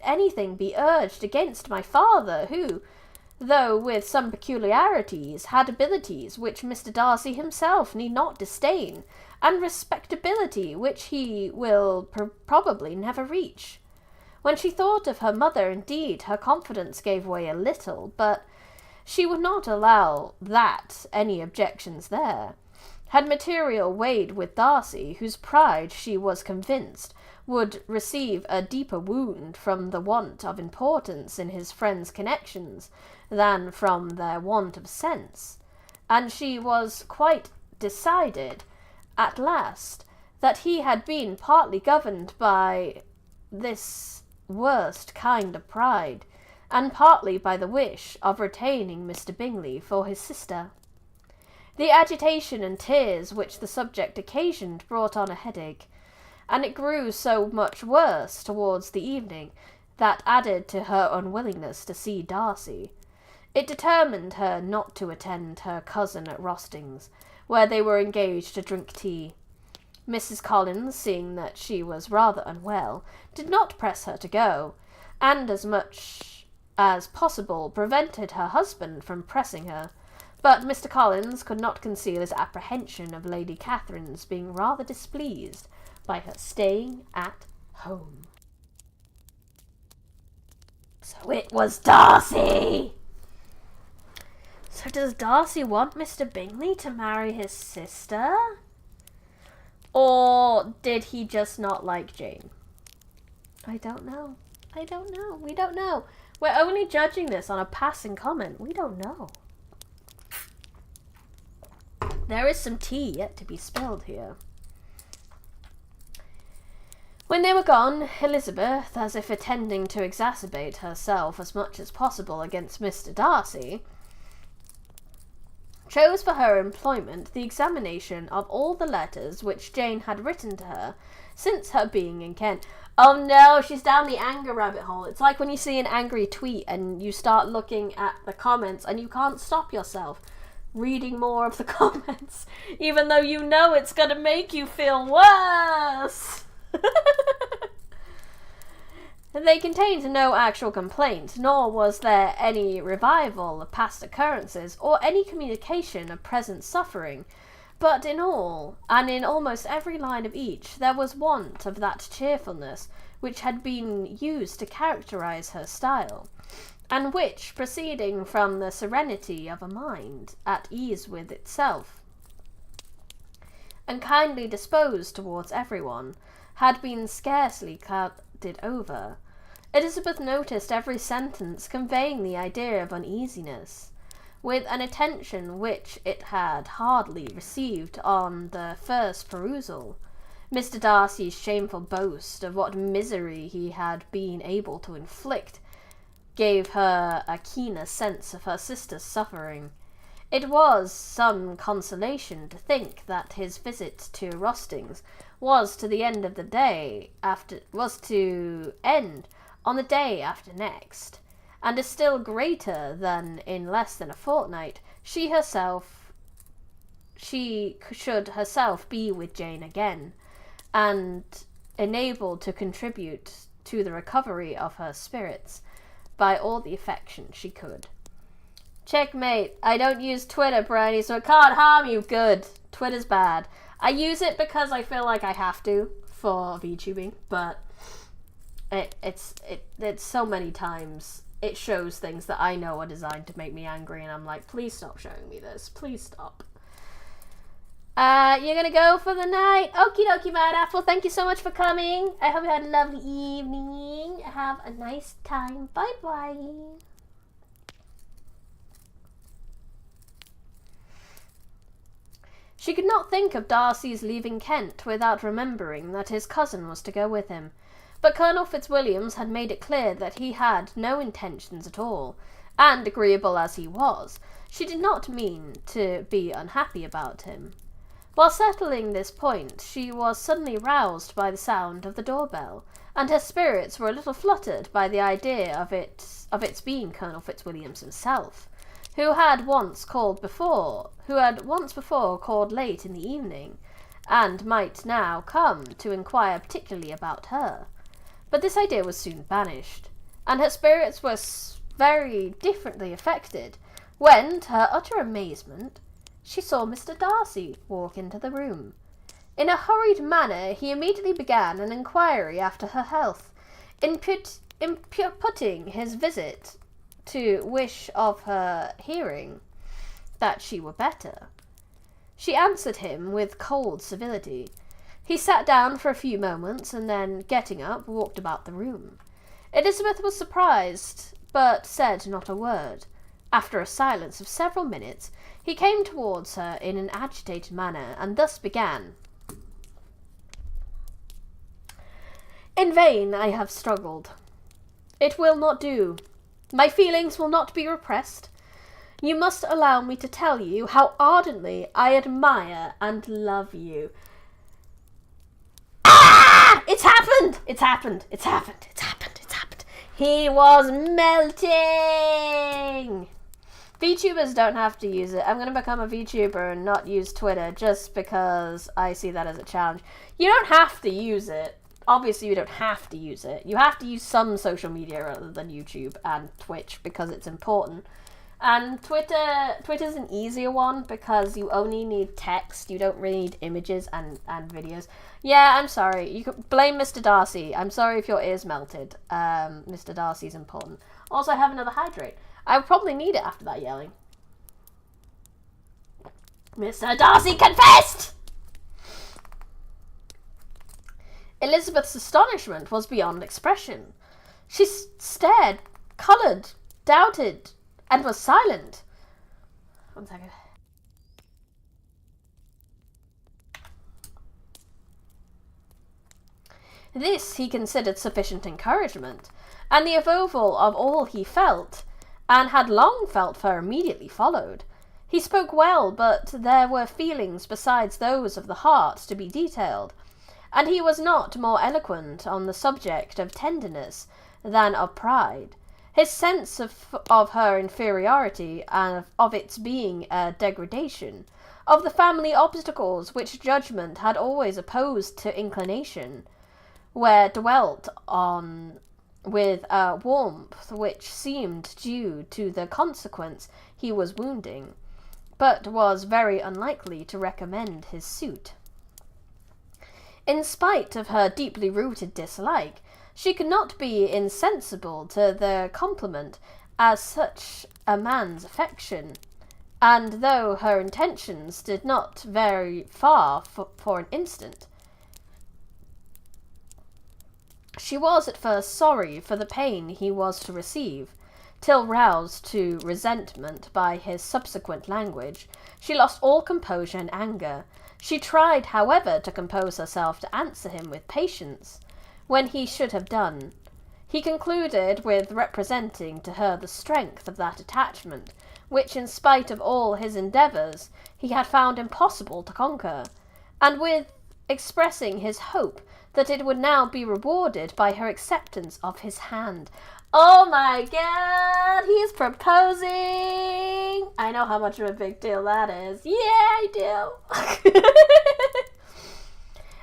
anything be urged against my father, who, though with some peculiarities, had abilities which Mr. Darcy himself need not disdain, and respectability which he will probably never reach. When she thought of her mother, indeed, her confidence gave way a little, but she would not allow that any objections there had material weighed with Darcy, whose pride, she was convinced, would receive a deeper wound from the want of importance in his friends' connections than from their want of sense, and she was quite decided at last that he had been partly governed by this worst kind of pride, and partly by the wish of retaining Mr. Bingley for his sister. The agitation and tears which the subject occasioned brought on a headache, and it grew so much worse towards the evening that added to her unwillingness to see Darcy. It determined her not to attend her cousin at Rostings, where they were engaged to drink tea. Mrs. Collins, seeing that she was rather unwell, did not press her to go, and as much as possible prevented her husband from pressing her. But Mr. Collins could not conceal his apprehension of Lady Catherine's being rather displeased by her staying at home. So it was Darcy! So does Darcy want Mr. Bingley to marry his sister? Or did he just not like Jane? I don't know. We don't know. We're only judging this on a passing comment. We don't know. There is some tea yet to be spilled here. When they were gone, Elizabeth, as if intending to exacerbate herself as much as possible against Mr. Darcy, chose for her employment the examination of all the letters which Jane had written to her since her being in Kent. Oh no, she's down the anger rabbit hole. It's like when you see an angry tweet and you start looking at the comments and you can't stop yourself reading more of the comments, even though you know it's going to make you feel worse. They contained no actual complaint, nor was there any revival of past occurrences or any communication of present suffering. But in all, and in almost every line of each, there was want of that cheerfulness which had been used to characterize her style, and which, proceeding from the serenity of a mind at ease with itself, and kindly disposed towards everyone, had been scarcely clouded over. Elizabeth noticed every sentence conveying the idea of uneasiness, with an attention which it had hardly received on the first perusal. Mr. Darcy's shameful boast of what misery he had been able to inflict gave her a keener sense of her sister's suffering. It was some consolation to think that his visit to Rostings was to end on the day after next, and a still greater than in less than a fortnight she should herself be with Jane again, and enabled to contribute to the recovery of her spirits by all the affection she could. Checkmate. I don't use Twitter, Bridie, so it can't harm you. Good. Twitter's bad. I use it because I feel like I have to for VTubing, but it's so many times it shows things that I know are designed to make me angry, and I'm like, please stop showing me this. Please stop. You're gonna go for the night. Okie dokie, Mad Apple. Thank you so much for coming. I hope you had a lovely evening. Have a nice time. Bye-bye. She could not think of Darcy's leaving Kent without remembering that his cousin was to go with him. But Colonel Fitzwilliams had made it clear that he had no intentions at all, and, agreeable as he was, she did not mean to be unhappy about him. While settling this point, she was suddenly roused by the sound of the doorbell, and her spirits were a little fluttered by the idea of its being Colonel Fitzwilliams himself, who had once before called late in the evening, and might now come to inquire particularly about her. But this idea was soon banished, and her spirits were very differently affected when, to her utter amazement, she saw Mr. Darcy walk into the room. In a hurried manner, he immediately began an inquiry after her health, putting his visit to wish of her hearing that she were better. She answered him with cold civility. He sat down for a few moments, and then, getting up, walked about the room. Elizabeth was surprised, but said not a word. After a silence of several minutes, he came towards her in an agitated manner, and thus began. In vain I have struggled. It will not do. My feelings will not be repressed. You must allow me to tell you how ardently I admire and love you. Ah! It's happened! It's happened! It's happened! It's happened! It's happened! He was melting! VTubers don't have to use it. I'm going to become a VTuber and not use Twitter just because I see that as a challenge. You don't have to use it. Obviously, you don't have to use it. You have to use some social media other than YouTube and Twitch because it's important. And Twitter's an easier one because you only need text. You don't really need images and videos. Yeah, I'm sorry. You can blame Mr. Darcy. I'm sorry if your ears melted. Mr. Darcy's important. Also, I have another hydrate. I would probably need it after that yelling. Mr. Darcy confessed! Elizabeth's astonishment was beyond expression. She stared, coloured, doubted, and was silent. 1 second. This he considered sufficient encouragement, and the avowal of all he felt, and had long felt for immediately followed. He spoke well, but there were feelings besides those of the heart to be detailed, and he was not more eloquent on the subject of tenderness than of pride. His sense of her inferiority, and of its being a degradation, of the family obstacles which judgment had always opposed to inclination, were dwelt on with a warmth which seemed due to the consequence he was wounding, but was very unlikely to recommend his suit. In spite of her deeply rooted dislike, she could not be insensible to the compliment as such a man's affection, and though her intentions did not vary far for an instant, she was at first sorry for the pain he was to receive, till roused to resentment by his subsequent language, she lost all composure and anger. She tried, however, to compose herself to answer him with patience, when he should have done. He concluded with representing to her the strength of that attachment, which, in spite of all his endeavours, he had found impossible to conquer, and with expressing his hope that it would now be rewarded by her acceptance of his hand. Oh my God, he's proposing! I know how much of a big deal that is. Yeah, I do.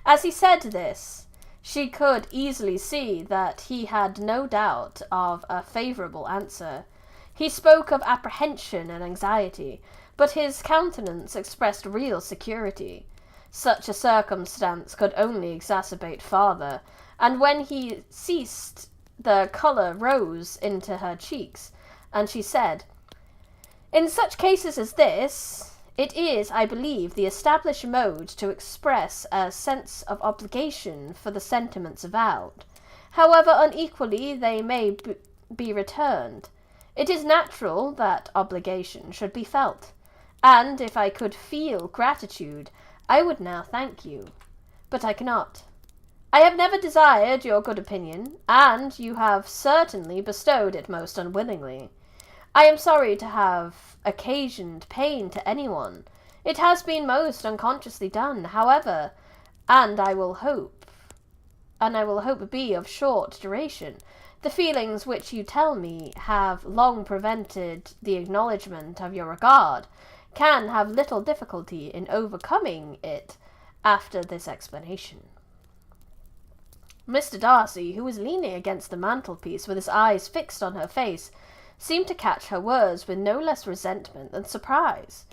As he said this, she could easily see that he had no doubt of a favourable answer. He spoke of apprehension and anxiety, but his countenance expressed real security. Such a circumstance could only exacerbate farther, and when he ceased, the colour rose into her cheeks, and she said, "In such cases as this, it is, I believe, the established mode to express a sense of obligation for the sentiments avowed, however unequally they may be returned. It is natural that obligation should be felt, and if I could feel gratitude, I would now thank you, but I cannot. I have never desired your good opinion, and you have certainly bestowed it most unwillingly. I am sorry to have occasioned pain to anyone. It has been most unconsciously done, however, and I will hope be of short duration. The feelings which you tell me have long prevented the acknowledgment of your regard can have little difficulty in overcoming it after this explanation." Mr. Darcy, who was leaning against the mantelpiece with his eyes fixed on her face, seemed to catch her words with no less resentment than surprise.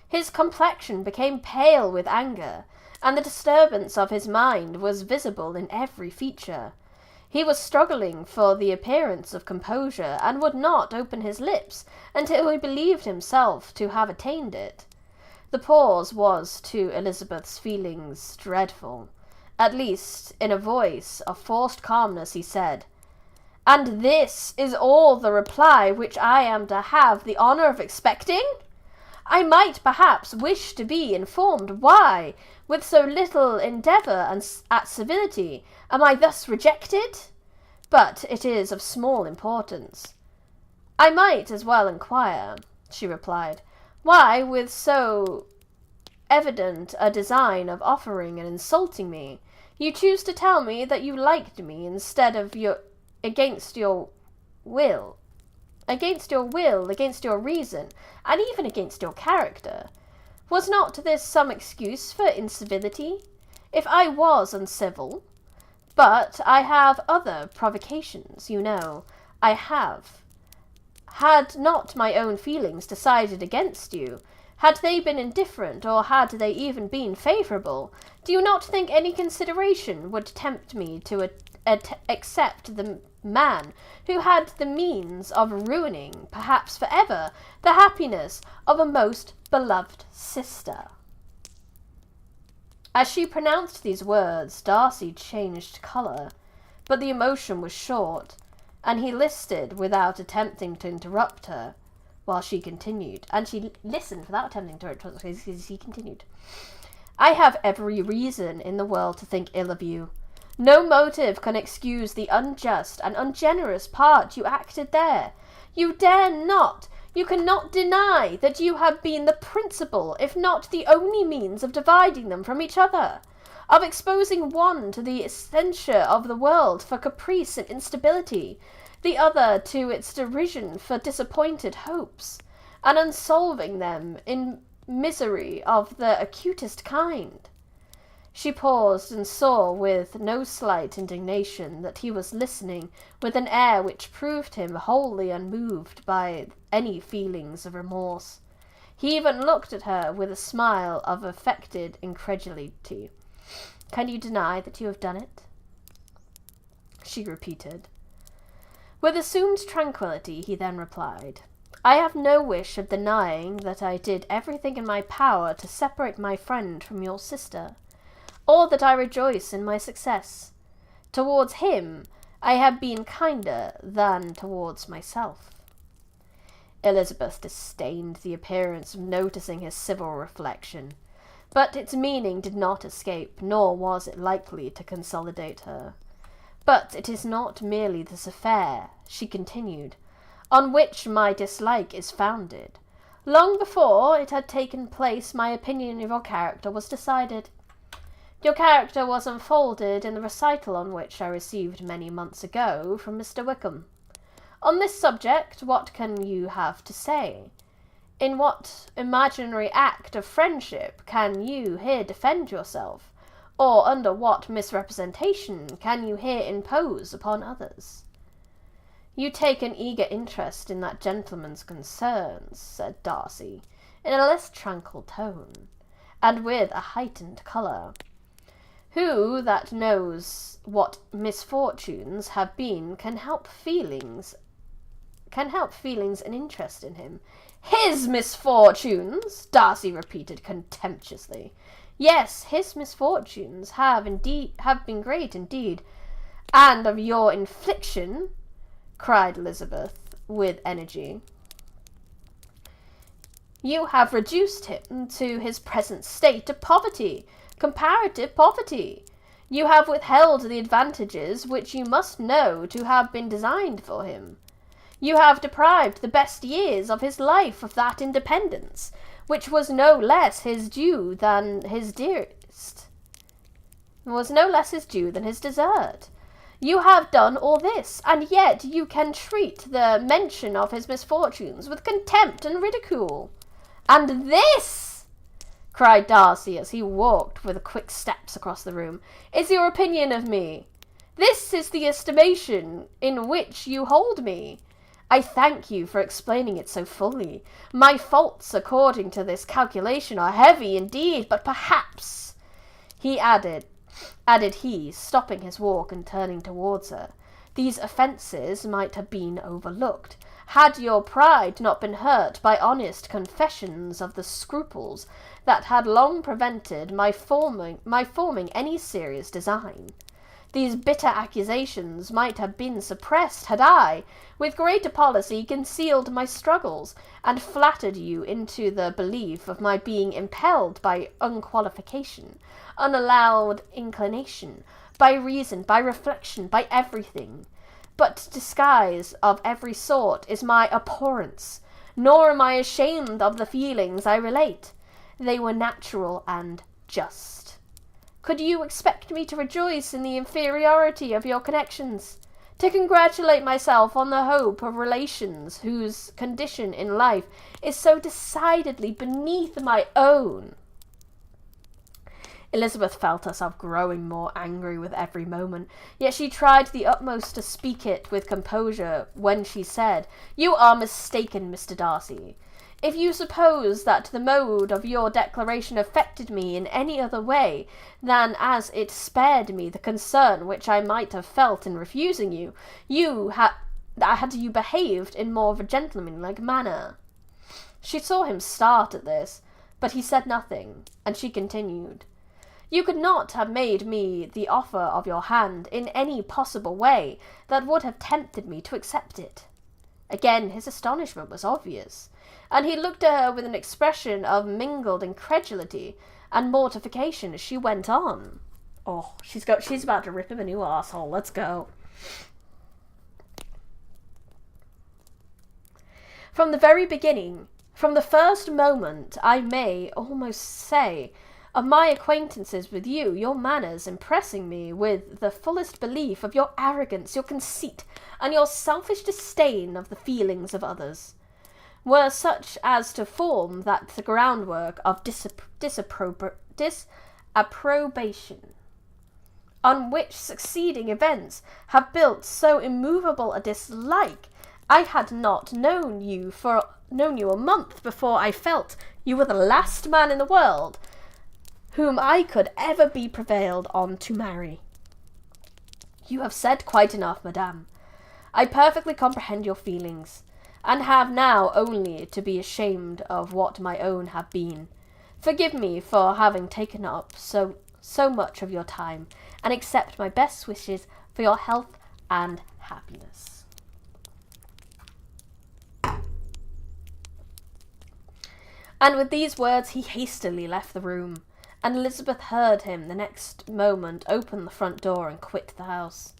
His complexion became pale with anger, and the disturbance of his mind was visible in every feature. He was struggling for the appearance of composure, and would not open his lips until he believed himself to have attained it. The pause was, to Elizabeth's feelings, dreadful. At least, in a voice of forced calmness, he said, "And this is all the reply which I am to have the honour of expecting? I might perhaps wish to be informed why, with so little endeavour at civility, am I thus rejected? But it is of small importance." "I might as well inquire," she replied, "why, with so evident a design of offering and insulting me, you choose to tell me that you liked me instead of against your will, against your reason, and even against your character. Was not this some excuse for incivility? If I was uncivil, but I have other provocations, you know, I have. Had not my own feelings decided against you, had they been indifferent, or had they even been favourable, do you not think any consideration would tempt me to accept the man who had the means of ruining, perhaps for ever, the happiness of a most beloved sister?" As she pronounced these words, Darcy changed colour, but the emotion was short, and he listened without attempting to interrupt her, while she continued. "I have every reason in the world to think ill of you. No motive can excuse the unjust and ungenerous part you acted there. You dare not, You cannot deny that you have been the principal, if not the only means of dividing them from each other, of exposing one to the censure of the world for caprice and instability, the other to its derision for disappointed hopes, and unsolving them in misery of the acutest kind. She paused and saw with no slight indignation that he was listening with an air which proved him wholly unmoved by any feelings of remorse. He even looked at her with a smile of affected incredulity. "Can you deny that you have done it?" She repeated. With assumed tranquillity, he then replied, "I have no wish of denying that I did everything in my power to separate my friend from your sister, or that I rejoice in my success. Towards him I have been kinder than towards myself." Elizabeth disdained the appearance of noticing his civil reflection, but its meaning did not escape, nor was it likely to consolidate her. "But it is not merely this affair," she continued, "on which my dislike is founded. Long before it had taken place, my opinion of your character was decided. Your character was unfolded in the recital on which I received many months ago from Mr. Wickham. On this subject, what can you have to say? In what imaginary act of friendship can you here defend yourself, or under what misrepresentation can you here impose upon others?" "You take an eager interest in that gentleman's concerns," said Darcy, in a less tranquil tone, and with a heightened colour. "Who that knows what misfortunes have been can help feelings an interest in him?" "His misfortunes!" Darcy repeated contemptuously. "Yes, his misfortunes have been great indeed." "And of your infliction," cried Elizabeth with energy. "You have reduced him to his present state of poverty, comparative poverty. You have withheld the advantages which you must know to have been designed for him. You have deprived the best years of his life of that independence, which was no less his due than his desert. You have done all this, and yet you can treat the mention of his misfortunes with contempt and ridicule. And this," cried Darcy as he walked with quick steps across the room, "is your opinion of me. This is the estimation in which you hold me. I thank you for explaining it so fully. My faults, according to this calculation, are heavy indeed, but perhaps," he added he, stopping his walk and turning towards her, "these offences might have been overlooked, had your pride not been hurt by honest confessions of the scruples that had long prevented my forming any serious design. These bitter accusations might have been suppressed had I, with greater policy, concealed my struggles, and flattered you into the belief of my being impelled by unqualification, unallowed inclination, by reason, by reflection, by everything. But disguise of every sort is my abhorrence, nor am I ashamed of the feelings I relate. They were natural and just. Could you expect me to rejoice in the inferiority of your connections, to congratulate myself on the hope of relations whose condition in life is so decidedly beneath my own?" Elizabeth felt herself growing more angry with every moment, yet she tried the utmost to speak it with composure when she said, "You are mistaken, Mr. Darcy. If you suppose that the mode of your declaration affected me in any other way than as it spared me the concern which I might have felt in refusing you, had you behaved in more of a gentlemanlike manner." She saw him start at this, but he said nothing, and she continued, "You could not have made me the offer of your hand in any possible way that would have tempted me to accept it." Again his astonishment was obvious, and he looked at her with an expression of mingled incredulity and mortification as she went on. Oh, she's about to rip him a new arsehole. Let's go. From the very beginning, from the first moment, I may almost say, of my acquaintances with you, your manners impressing me with the fullest belief of your arrogance, your conceit, and your selfish disdain of the feelings of others, were such as to form the groundwork of disapprobation, on which succeeding events have built so immovable a dislike. I had not known you a month before I felt you were the last man in the world whom I could ever be prevailed on to marry. You have said quite enough, madame. I perfectly comprehend your feelings, and have now only to be ashamed of what my own have been. Forgive me for having taken up so much of your time, and accept my best wishes for your health and happiness. And with these words he hastily left the room, and Elizabeth heard him the next moment open the front door and quit the house.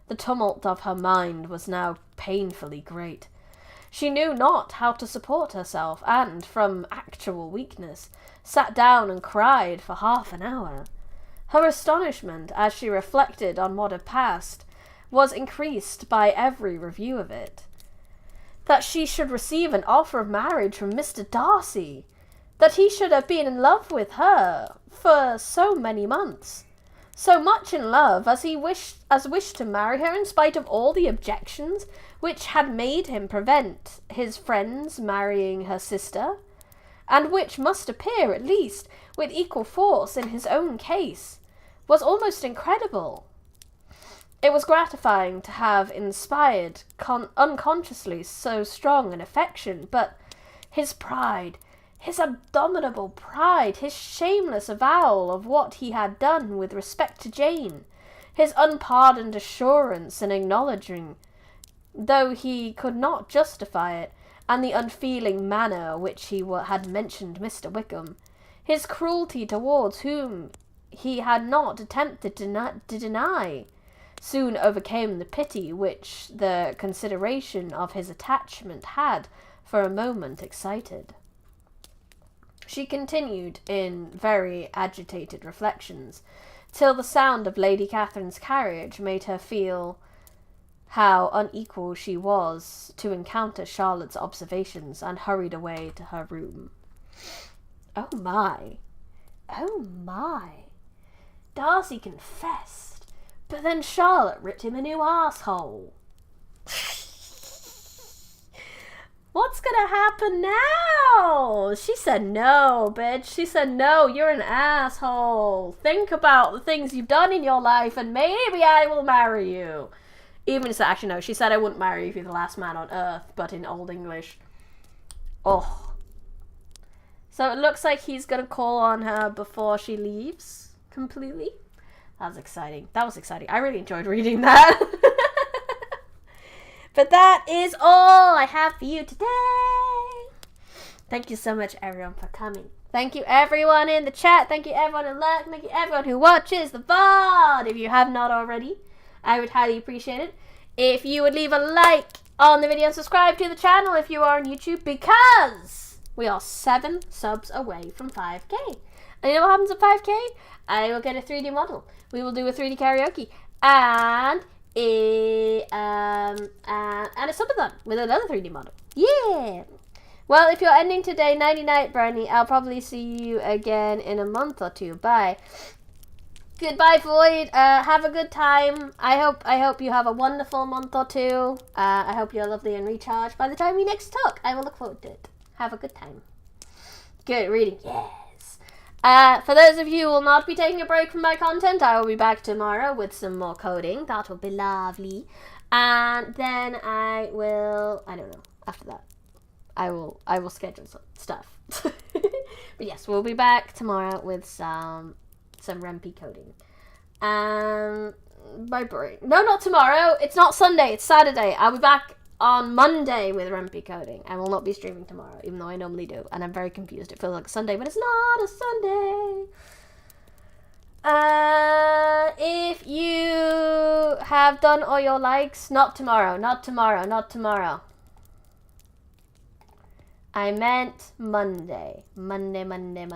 The tumult of her mind was now painfully great. She knew not how to support herself, and, from actual weakness, sat down and cried for half an hour. Her astonishment, as she reflected on what had passed, was increased by every review of it. That she should receive an offer of marriage from Mr. Darcy! That he should have been in love with her for so many months, so much in love as wished to marry her in spite of all the objections which had made him prevent his friends marrying her sister, and which must appear, at least, with equal force in his own case, was almost incredible. It was gratifying to have inspired unconsciously so strong an affection, but his pride, his abominable pride, his shameless avowal of what he had done with respect to Jane, his unpardoned assurance in acknowledging, though he could not justify it, and the unfeeling manner which he had mentioned Mr. Wickham, his cruelty towards whom he had not attempted to deny, soon overcame the pity which the consideration of his attachment had for a moment excited. She continued in very agitated reflections, till the sound of Lady Catherine's carriage made her feel how unequal she was to encounter Charlotte's observations, and hurried away to her room. Oh my! Oh my! Darcy confessed, but then Charlotte ripped him a new asshole. What's gonna happen now? She said no, bitch. She said no, you're an asshole. Think about the things you've done in your life and maybe I will marry you. Even so, actually no, she said I wouldn't marry you if you're the last man on earth, but in Old English. Oh. So it looks like he's gonna call on her before she leaves completely. That was exciting. That was exciting. I really enjoyed reading that. But that is all I have for you today. Thank you so much, everyone, for coming. Thank you, everyone in the chat. Thank you, everyone in like. Thank you, everyone who watches the VOD. If you have not already, I would highly appreciate it if you would leave a like on the video and subscribe to the channel if you are on YouTube, because we are 7 subs away from 5K. And you know what happens at 5K? I will get a 3D model. We will do a 3D karaoke. And a subathon with another 3D model. Yeah! Well, if you're ending today, nighty night, Brownie. I'll probably see you again in a month or two. Bye. Goodbye, Void. Have a good time. I hope you have a wonderful month or two. I hope you're lovely and recharged by the time we next talk. I will look forward to it. Have a good time. Good reading. Yes. For those of you who will not be taking a break from my content, I will be back tomorrow with some more coding. That will be lovely. And then I don't know, after that, I will schedule some stuff. But yes, we'll be back tomorrow with some Rempy coding. My brain. No, not tomorrow. It's not Sunday. It's Saturday. I'll be back on Monday with Rempy coding. I will not be streaming tomorrow, even though I normally do. And I'm very confused. It feels like a Sunday, but it's not a Sunday. If you have done all your likes, not tomorrow. I meant Monday. Monday.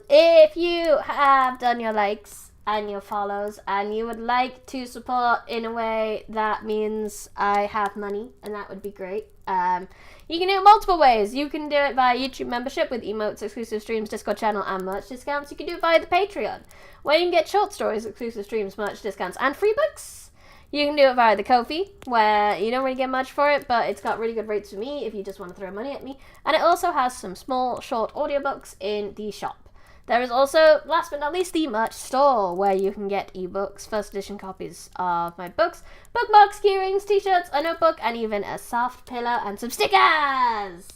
If you have done your likes and your follows and you would like to support in a way that means I have money, and that would be great. You can do it multiple ways. You can do it via YouTube membership with emotes, exclusive streams, Discord channel, and merch discounts. You can do it via the Patreon, where you can get short stories, exclusive streams, merch discounts, and free books. You can do it via the Kofi, where you don't really get much for it, but it's got really good rates for me if you just want to throw money at me. And it also has some small, short audiobooks in the shop. There is also, last but not least, the merch store, where you can get ebooks, first edition copies of my books, bookmarks, keyrings, t-shirts, a notebook, and even a soft pillow and some stickers!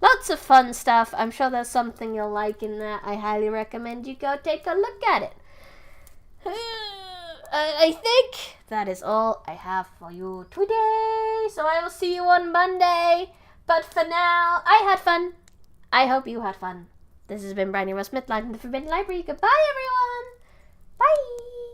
Lots of fun stuff. I'm sure there's something you'll like in there. I highly recommend you go take a look at it. I think that is all I have for you today. So I will see you on Monday. But for now, I had fun. I hope you had fun. This has been Briny Ross Smith, Light in the Forbidden Library. Goodbye, everyone. Bye.